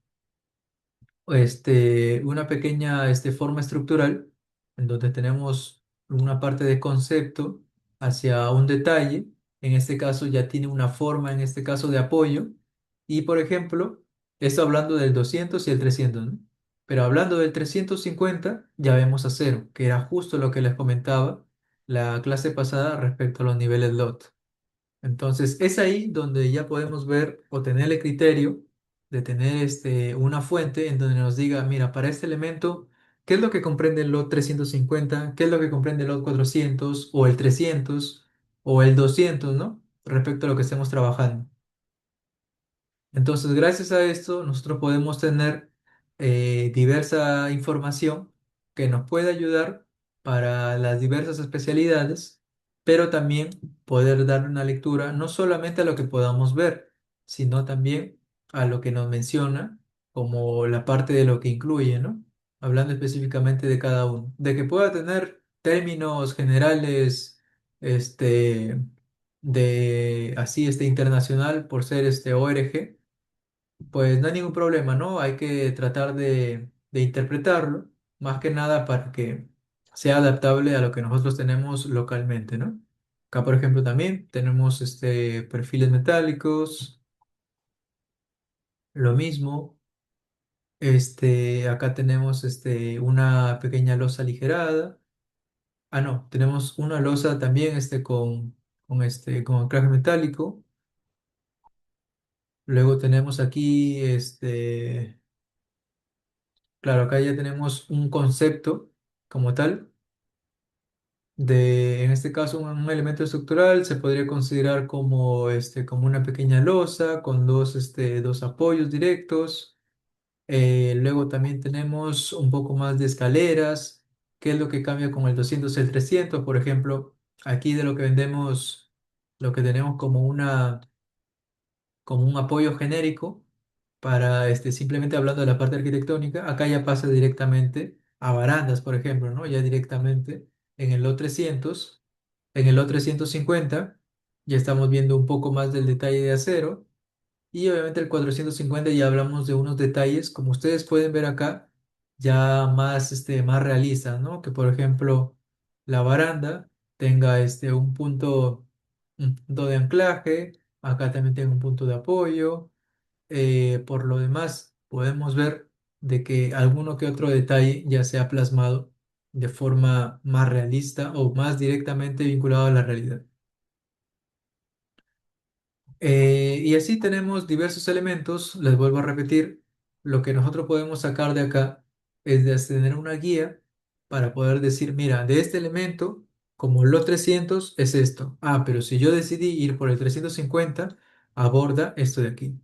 una pequeña forma estructural en donde tenemos una parte de concepto hacia un detalle. En este caso ya tiene una forma, en este caso de apoyo. Y por ejemplo, esto hablando del 200 y el 300, ¿no? Pero hablando del 350 ya vemos a cero, que era justo lo que les comentaba la clase pasada respecto a los niveles LOT. Entonces, es ahí donde ya podemos ver o tener el criterio de tener una fuente en donde nos diga, mira, para este elemento, ¿qué es lo que comprende el lot 350? ¿Qué es lo que comprende el lot 400 o el 300 o el 200, ¿no? Respecto a lo que estemos trabajando. Entonces, gracias a esto, nosotros podemos tener diversa información que nos puede ayudar para las diversas especialidades, pero también poder dar una lectura no solamente a lo que podamos ver, sino también a lo que nos menciona como la parte de lo que incluye, ¿no? Hablando específicamente de cada uno. De que pueda tener términos generales, este, de así, internacional por ser ORG, pues no hay ningún problema, ¿no? Hay que tratar de interpretarlo, más que nada para que sea adaptable a lo que nosotros tenemos localmente, ¿no? Acá, por ejemplo, también tenemos perfiles metálicos, lo mismo. Acá tenemos una pequeña losa aligerada. Ah, no, tenemos una losa también con anclaje metálico. Luego tenemos aquí claro, acá ya tenemos un concepto como tal en este caso, un elemento estructural se podría considerar como una pequeña losa con dos apoyos directos. Luego también tenemos un poco más de escaleras. ¿Qué es lo que cambia con el 200 y el 300? Por ejemplo, aquí de lo que vendemos, lo que tenemos como un apoyo genérico para simplemente hablando de la parte arquitectónica, acá ya pasa directamente a barandas, por ejemplo, ¿no? Ya directamente en el lot 300, en el lot 350 ya estamos viendo un poco más del detalle de acero y obviamente el 450 ya hablamos de unos detalles, como ustedes pueden ver acá, ya más realistas, ¿no? Que por ejemplo la baranda tenga un punto de anclaje, acá también tenga un punto de apoyo. Por lo demás, podemos ver de que alguno que otro detalle ya se ha plasmado de forma más realista o más directamente vinculado a la realidad. Y así tenemos diversos elementos, les vuelvo a repetir, lo que nosotros podemos sacar de acá es de tener una guía para poder decir, mira, de este elemento, como lo 300 es esto. Ah, pero si yo decidí ir por el 350 aborda esto de aquí.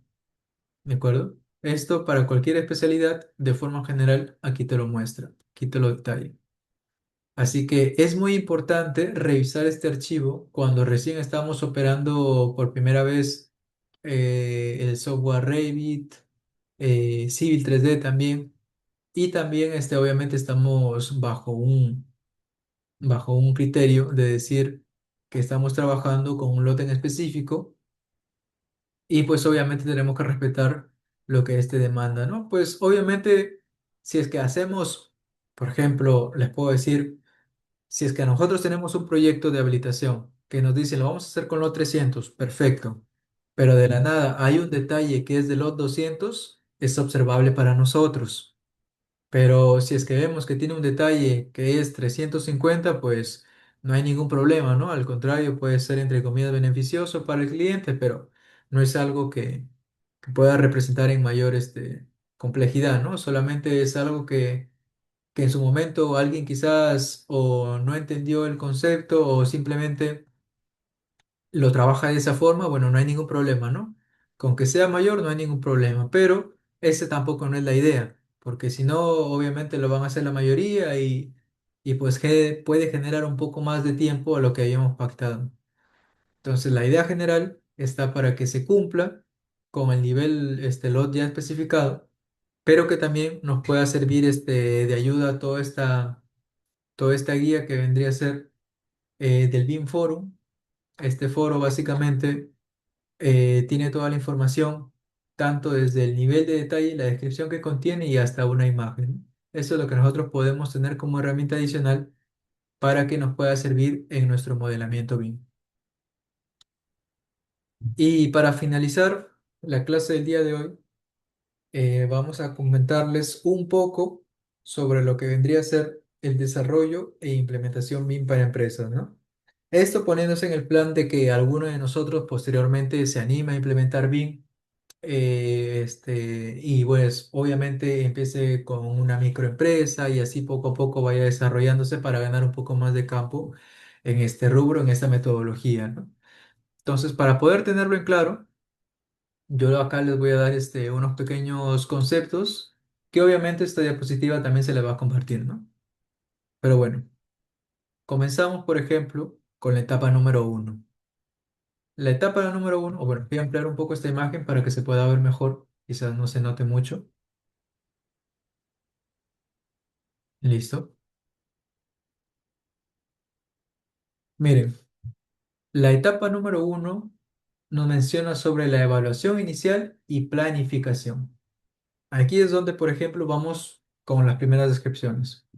¿De acuerdo? Esto para cualquier especialidad, de forma general, aquí te lo muestra, aquí te lo detalla. Así que es muy importante revisar este archivo cuando recién estamos operando por primera vez el software Revit Civil 3D también. Y también, obviamente, estamos bajo un criterio de decir que estamos trabajando con un lote en específico y pues obviamente tenemos que respetar lo que este demanda, ¿no? Pues obviamente, si es que hacemos, por ejemplo, les puedo decir, si es que nosotros tenemos un proyecto de habilitación que nos dice lo vamos a hacer con lot 300, perfecto, pero de la nada hay un detalle que es de lot 200, es observable para nosotros. Pero si es que vemos que tiene un detalle que es 350, pues no hay ningún problema, ¿no? Al contrario, puede ser entre comillas beneficioso para el cliente, pero no es algo que pueda representar en mayor complejidad, ¿no? Solamente es algo que en su momento alguien quizás o no entendió el concepto o simplemente lo trabaja de esa forma, bueno, no hay ningún problema, ¿no? Con que sea mayor no hay ningún problema, pero ese tampoco no es la idea, porque si no, obviamente lo van a hacer la mayoría y pues puede generar un poco más de tiempo a lo que habíamos pactado. Entonces, la idea general está para que se cumpla con el nivel lot ya especificado, pero que también nos pueda servir de ayuda toda esta guía que vendría a ser del BIM Forum. Este foro básicamente tiene toda la información, tanto desde el nivel de detalle, la descripción que contiene y hasta una imagen. Eso es lo que nosotros podemos tener como herramienta adicional para que nos pueda servir en nuestro modelamiento BIM. Y para finalizar la clase del día de hoy, vamos a comentarles un poco sobre lo que vendría a ser el desarrollo e implementación BIM para empresas, ¿no? Esto poniéndose en el plan de que alguno de nosotros posteriormente se anime a implementar BIM y pues obviamente empiece con una microempresa y así poco a poco vaya desarrollándose para ganar un poco más de campo en este rubro, en esta metodología, ¿no? Entonces, para poder tenerlo en claro, yo acá les voy a dar unos pequeños conceptos que obviamente esta diapositiva también se les va a compartir, ¿no? Pero bueno, comenzamos, por ejemplo, con la etapa número uno. La etapa número uno, o bueno, voy a ampliar un poco esta imagen para que se pueda ver mejor, quizás no se note mucho. Listo. Miren, la etapa número uno nos menciona sobre la evaluación inicial y planificación. Aquí es donde, por ejemplo, vamos con las primeras descripciones.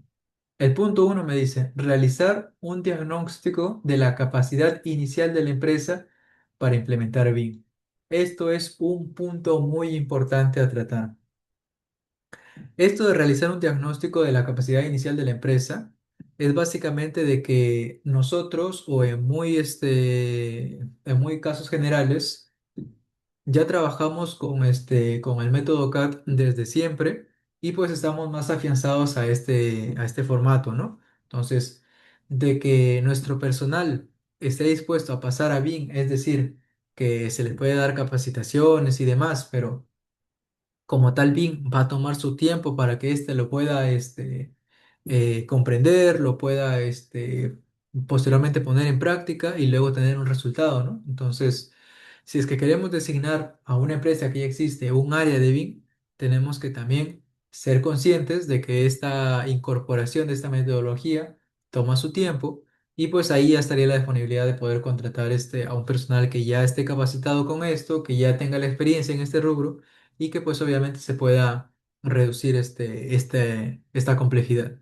El punto uno me dice, realizar un diagnóstico de la capacidad inicial de la empresa para implementar BIM. Esto es un punto muy importante a tratar. Esto de realizar un diagnóstico de la capacidad inicial de la empresa es básicamente de que nosotros, o en muy casos generales, ya trabajamos con el método CAD desde siempre y pues estamos más afianzados a este formato, ¿no? Entonces, de que nuestro personal esté dispuesto a pasar a BIM, es decir, que se les puede dar capacitaciones y demás, pero como tal BIM va a tomar su tiempo para que éste lo pueda comprender, lo pueda posteriormente poner en práctica y luego tener un resultado, ¿no? Entonces, si es que queremos designar a una empresa que ya existe un área de BIM, tenemos que también ser conscientes de que esta incorporación de esta metodología toma su tiempo y pues ahí ya estaría la disponibilidad de poder contratar a un personal que ya esté capacitado con esto, que ya tenga la experiencia en este rubro y que pues obviamente se pueda reducir esta complejidad.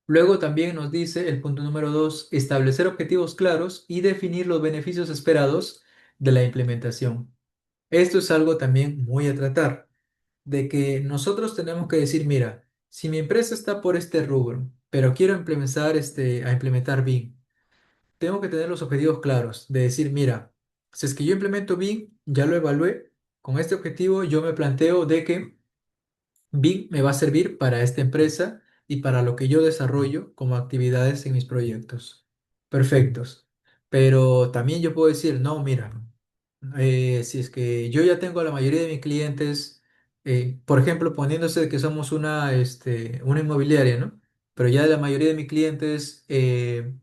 Luego también nos dice el punto número dos, establecer objetivos claros y definir los beneficios esperados de la implementación. Esto es algo también muy a tratar, de que nosotros tenemos que decir, mira, si mi empresa está por este rubro, pero quiero implementar, a implementar BIM, tengo que tener los objetivos claros, de decir, mira, si es que yo implemento BIM, ya lo evalué, con este objetivo yo me planteo de que BIM me va a servir para esta empresa y para lo que yo desarrollo como actividades en mis proyectos. Perfectos. Pero también yo puedo decir, no, mira, si es que yo ya tengo a la mayoría de mis clientes, por ejemplo, poniéndose que somos una inmobiliaria, ¿no? Pero ya la mayoría de mis clientes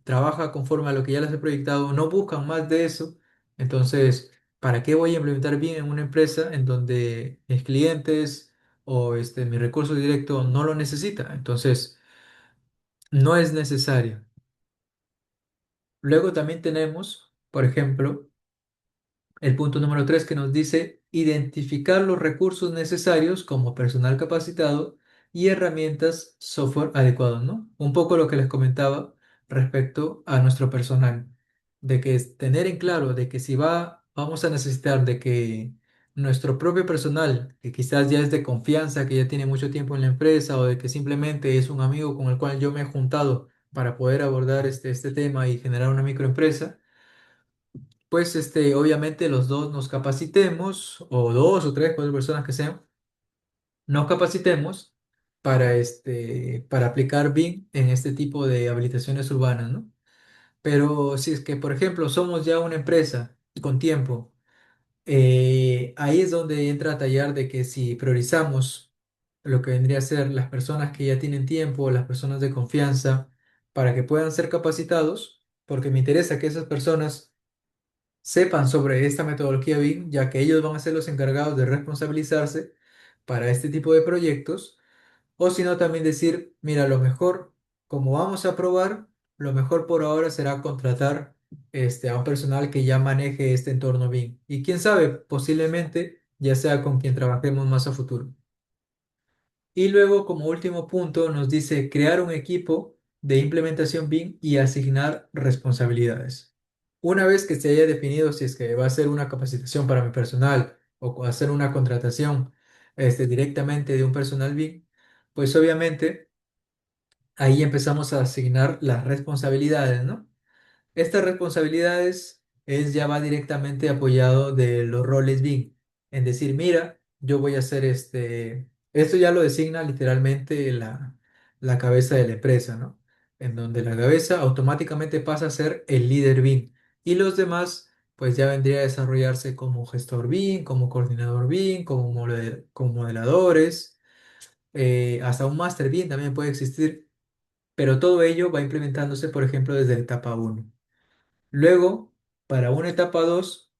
trabaja conforme a lo que ya les he proyectado, no buscan más de eso. Entonces, ¿Para qué voy a implementar BIM en una empresa en donde mis clientes o mi recurso directo no lo necesita? Entonces, no es necesario. Luego también tenemos, por ejemplo, el punto número 3 que nos dice identificar los recursos necesarios como personal capacitado y herramientas software adecuados, ¿no? Un poco lo que les comentaba respecto a nuestro personal, de que es tener en claro de que si vamos a necesitar de que nuestro propio personal, que quizás ya es de confianza, que ya tiene mucho tiempo en la empresa o de que simplemente es un amigo con el cual yo me he juntado para poder abordar este tema y generar una microempresa, pues obviamente los dos nos capacitemos, o dos o tres, cuatro personas que sean, nos capacitemos para aplicar BIM en este tipo de habilitaciones urbanas, ¿no? Pero si es que, por ejemplo, somos ya una empresa con tiempo, ahí es donde entra a tallar de que si priorizamos lo que vendría a ser las personas que ya tienen tiempo, las personas de confianza, para que puedan ser capacitados, porque me interesa que esas personas sepan sobre esta metodología BIM, ya que ellos van a ser los encargados de responsabilizarse para este tipo de proyectos, o si no, también decir, mira, lo mejor, como vamos a probar, lo mejor por ahora será contratar a un personal que ya maneje este entorno BIM. Y quién sabe, posiblemente ya sea con quien trabajemos más a futuro. Y luego, como último punto, nos dice crear un equipo de implementación BIM y asignar responsabilidades. Una vez que se haya definido si es que va a ser una capacitación para mi personal o hacer una contratación directamente de un personal BIM, pues obviamente ahí empezamos a asignar las responsabilidades, ¿no? Estas responsabilidades ya va directamente apoyado de los roles BIM. En decir, mira, yo voy a hacer esto ya lo designa literalmente la cabeza de la empresa, ¿no? En donde la cabeza automáticamente pasa a ser el líder BIM. Y los demás, pues ya vendría a desarrollarse como gestor BIM, como coordinador BIM, como modeladores, hasta un máster BIM también puede existir, pero todo ello va implementándose, por ejemplo, desde la etapa uno. Luego, para una etapa 2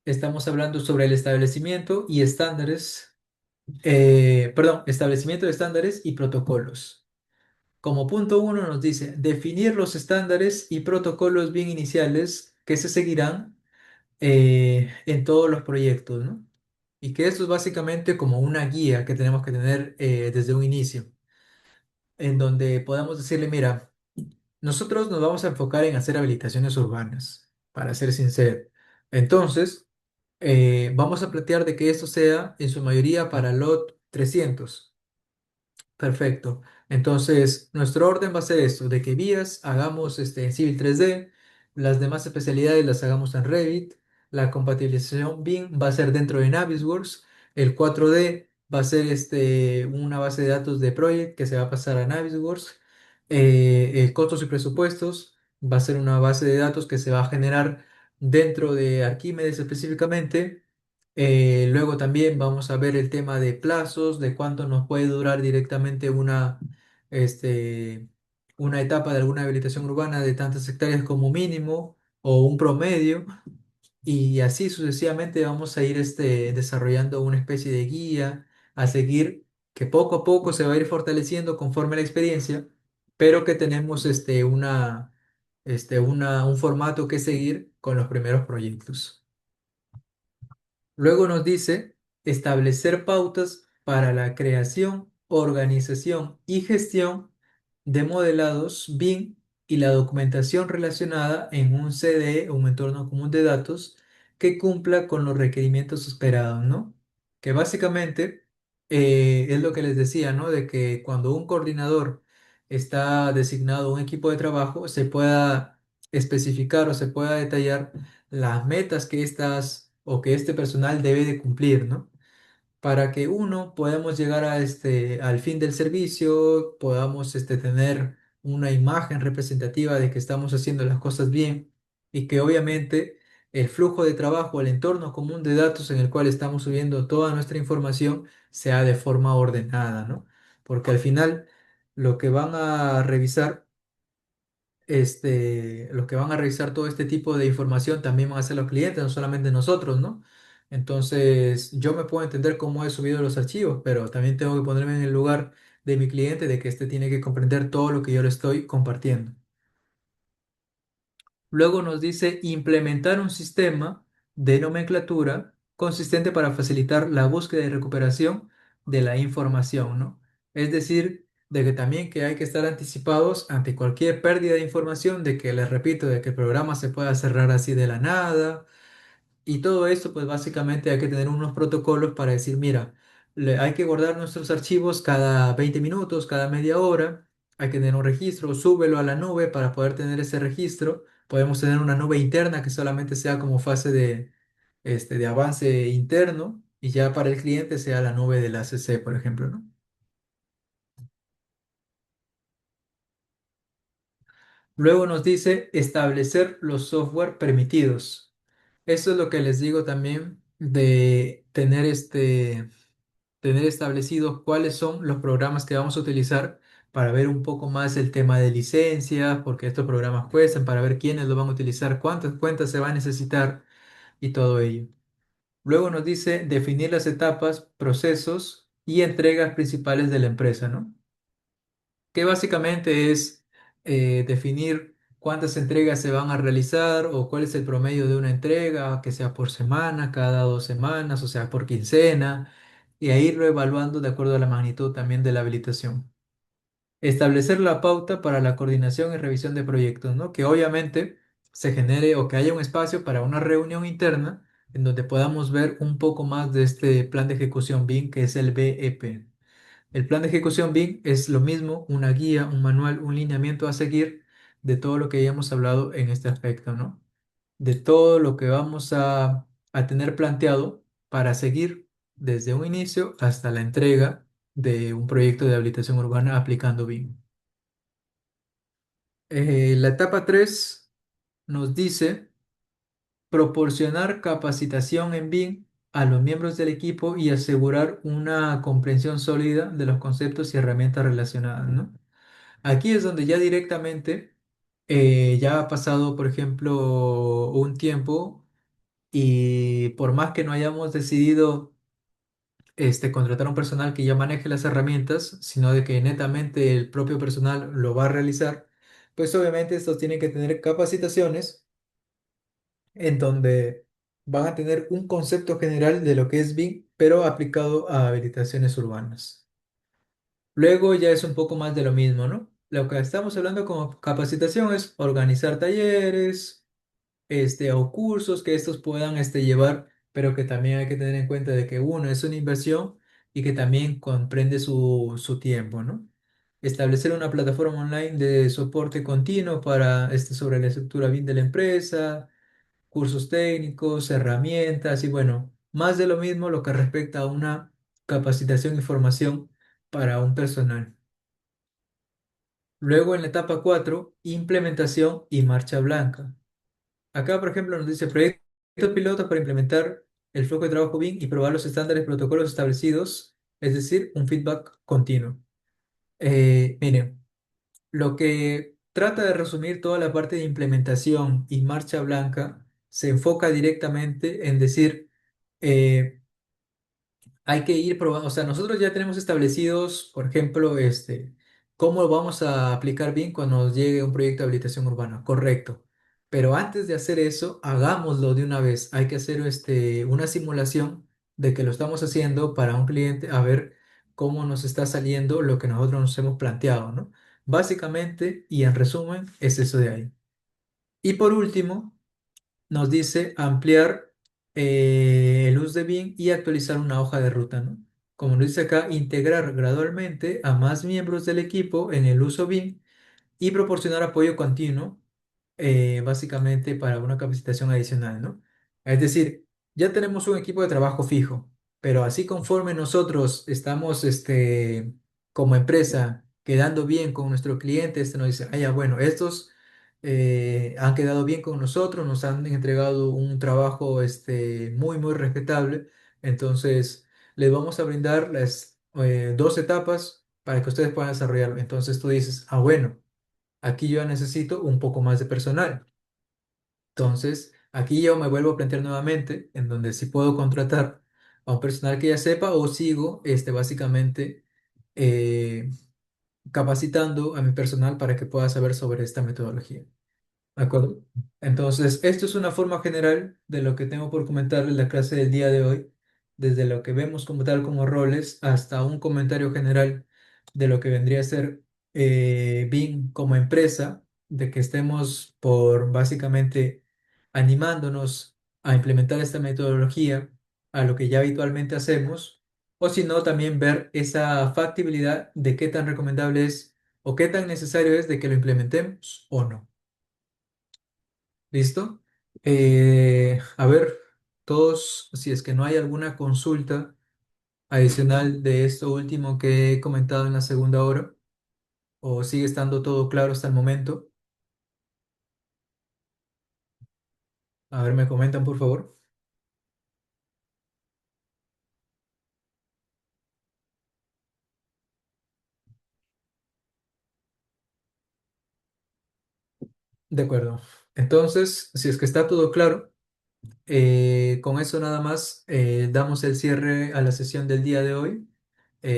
estamos hablando sobre el establecimiento y estándares, perdón, establecimiento de estándares y protocolos. Como punto uno nos dice definir los estándares y protocolos bien iniciales que se seguirán en todos los proyectos, ¿no? Y que esto es básicamente como una guía que tenemos que tener desde un inicio, en donde podamos decirle, mira, nosotros nos vamos a enfocar en hacer habilitaciones urbanas, para ser sincero. Entonces, vamos a plantear de que esto sea en su mayoría para LOT 300. Perfecto. Entonces, nuestro orden va a ser esto, de que vías hagamos en Civil 3D, las demás especialidades las hagamos en Revit, la compatibilización BIM va a ser dentro de Navisworks, el 4D va a ser una base de datos de Project que se va a pasar a Navisworks, costos y presupuestos va a ser una base de datos que se va a generar dentro de Arquímedes específicamente. Luego también vamos a ver el tema de plazos, de cuánto nos puede durar directamente este, una etapa de alguna habilitación urbana de tantas hectáreas como mínimo o un promedio. Y así sucesivamente vamos a ir desarrollando una especie de guía a seguir que poco a poco se va a ir fortaleciendo conforme la experiencia, pero que tenemos un formato que seguir con los primeros proyectos. Luego nos dice establecer pautas para la creación, organización y gestión de modelados BIM y la documentación relacionada en un CDE, un entorno común de datos, que cumpla con los requerimientos esperados, ¿no? Que básicamente es lo que les decía, ¿no? De que cuando un coordinador está designado a un equipo de trabajo, se pueda especificar o se pueda detallar las metas que estas o que este personal debe de cumplir, ¿no? Para que uno podamos llegar al fin del servicio, podamos tener una imagen representativa de que estamos haciendo las cosas bien y que obviamente el flujo de trabajo, el entorno común de datos en el cual estamos subiendo toda nuestra información sea de forma ordenada, ¿no? Porque al final lo que van a revisar los que van a revisar todo este tipo de información también van a ser los clientes, no solamente nosotros, ¿no? Entonces, yo me puedo entender cómo he subido los archivos, pero también tengo que ponerme en el lugar de mi cliente, de que éste tiene que comprender todo lo que yo le estoy compartiendo. Luego nos dice implementar un sistema de nomenclatura consistente para facilitar la búsqueda y recuperación de la información, ¿no? Es decir, de que también que hay que estar anticipados ante cualquier pérdida de información, de que, les repito, de que el programa se pueda cerrar así de la nada, y todo esto, pues básicamente hay que tener unos protocolos para decir, mira, hay que guardar nuestros archivos cada 20 minutos, cada media hora, hay que tener un registro, súbelo a la nube para poder tener ese registro. Podemos tener una nube interna que solamente sea como fase de avance interno y ya para el cliente sea la nube del ACC, por ejemplo, ¿no? Luego nos dice establecer los software permitidos. Eso es lo que les digo también de tener tener establecidos cuáles son los programas que vamos a utilizar para ver un poco más el tema de licencias, porque estos programas cuestan, para ver quiénes lo van a utilizar, cuántas cuentas se va a necesitar y todo ello. Luego nos dice definir las etapas, procesos y entregas principales de la empresa, ¿no? Que básicamente es definir cuántas entregas se van a realizar o cuál es el promedio de una entrega, que sea por semana, cada 2 semanas, o sea, por quincena, y a irlo evaluando de acuerdo a la magnitud también de la habilitación. Establecer la pauta para la coordinación y revisión de proyectos, ¿no? Que obviamente se genere o que haya un espacio para una reunión interna en donde podamos ver un poco más de este plan de ejecución BIM, que es el BEP. El plan de ejecución BIM es lo mismo, una guía, un manual, un lineamiento a seguir de todo lo que ya hemos hablado en este aspecto, ¿no? De todo lo que vamos a tener planteado para seguir desde un inicio hasta la entrega de un proyecto de habilitación urbana aplicando BIM. La etapa 3 nos dice proporcionar capacitación en BIM a los miembros del equipo y asegurar una comprensión sólida de los conceptos y herramientas relacionadas, ¿no? Aquí es donde ya directamente ya ha pasado, por ejemplo, un tiempo y por más que no hayamos decidido contratar un personal que ya maneje las herramientas, sino de que netamente el propio personal lo va a realizar, pues obviamente estos tienen que tener capacitaciones en donde van a tener un concepto general de lo que es BIM, pero aplicado a habilitaciones urbanas. Luego ya es un poco más de lo mismo, ¿no? Lo que estamos hablando como capacitación es organizar talleres, o cursos que estos puedan llevar, pero que también hay que tener en cuenta de que uno es una inversión y que también comprende su tiempo, ¿no? Establecer una plataforma online de soporte continuo para sobre la estructura BIM de la empresa, cursos técnicos, herramientas y bueno, más de lo mismo lo que respecta a una capacitación y formación para un personal. Luego en la etapa 4 implementación y marcha blanca. Acá, por ejemplo, nos dice proyectos pilotos para implementar el flujo de trabajo BIM y probar los estándares y protocolos establecidos, es decir, un feedback continuo. Miren, lo que trata de resumir toda la parte de implementación y marcha blanca se enfoca directamente en decir, eh, hay que ir probando, o sea, nosotros ya tenemos establecidos, por ejemplo, cómo lo vamos a aplicar bien cuando nos llegue un proyecto de habilitación urbana, correcto. Pero antes de hacer eso, hagámoslo de una vez. Hay que hacer una simulación de que lo estamos haciendo para un cliente a ver cómo nos está saliendo lo que nosotros nos hemos planteado, ¿no? Básicamente, y en resumen, es eso de ahí. Y por último, nos dice ampliar el uso de BIM y actualizar una hoja de ruta, ¿no? Como nos dice acá, integrar gradualmente a más miembros del equipo en el uso BIM y proporcionar apoyo continuo, básicamente para una capacitación adicional, ¿no? Es decir, ya tenemos un equipo de trabajo fijo, pero así conforme nosotros estamos, como empresa, quedando bien con nuestro cliente, este nos dice, ah, ya, bueno, estos han quedado bien con nosotros, nos han entregado un trabajo, muy, muy respetable, entonces les vamos a brindar las 2 etapas para que ustedes puedan desarrollarlo. Entonces tú dices, ah, bueno. Aquí yo necesito un poco más de personal. Entonces, aquí yo me vuelvo a plantear nuevamente en donde si puedo contratar a un personal que ya sepa o sigo básicamente eh, capacitando a mi personal para que pueda saber sobre esta metodología. ¿De acuerdo? Entonces, esto es una forma general de lo que tengo por comentarles la clase del día de hoy, desde lo que vemos como tal como roles hasta un comentario general de lo que vendría a ser BIM como empresa, de que estemos por básicamente animándonos a implementar esta metodología a lo que ya habitualmente hacemos, o si no, también ver esa factibilidad de qué tan recomendable es o qué tan necesario es de que lo implementemos o no. ¿Listo? A ver, todos, si es que no hay alguna consulta adicional de esto último que he comentado en la segunda hora, o sigue estando todo claro hasta el momento, a ver, me comentan por favor. De acuerdo. Entonces, si es que está todo claro, con eso nada más damos el cierre a la sesión del día de hoy.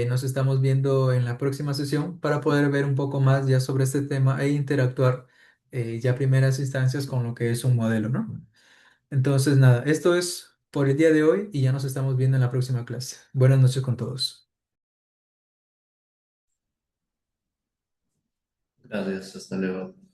Nos estamos viendo en la próxima sesión para poder ver un poco más ya sobre este tema e interactuar ya a primeras instancias con lo que es un modelo, ¿no? Entonces, nada, esto es por el día de hoy y ya nos estamos viendo en la próxima clase. Buenas noches con todos. Gracias, hasta luego.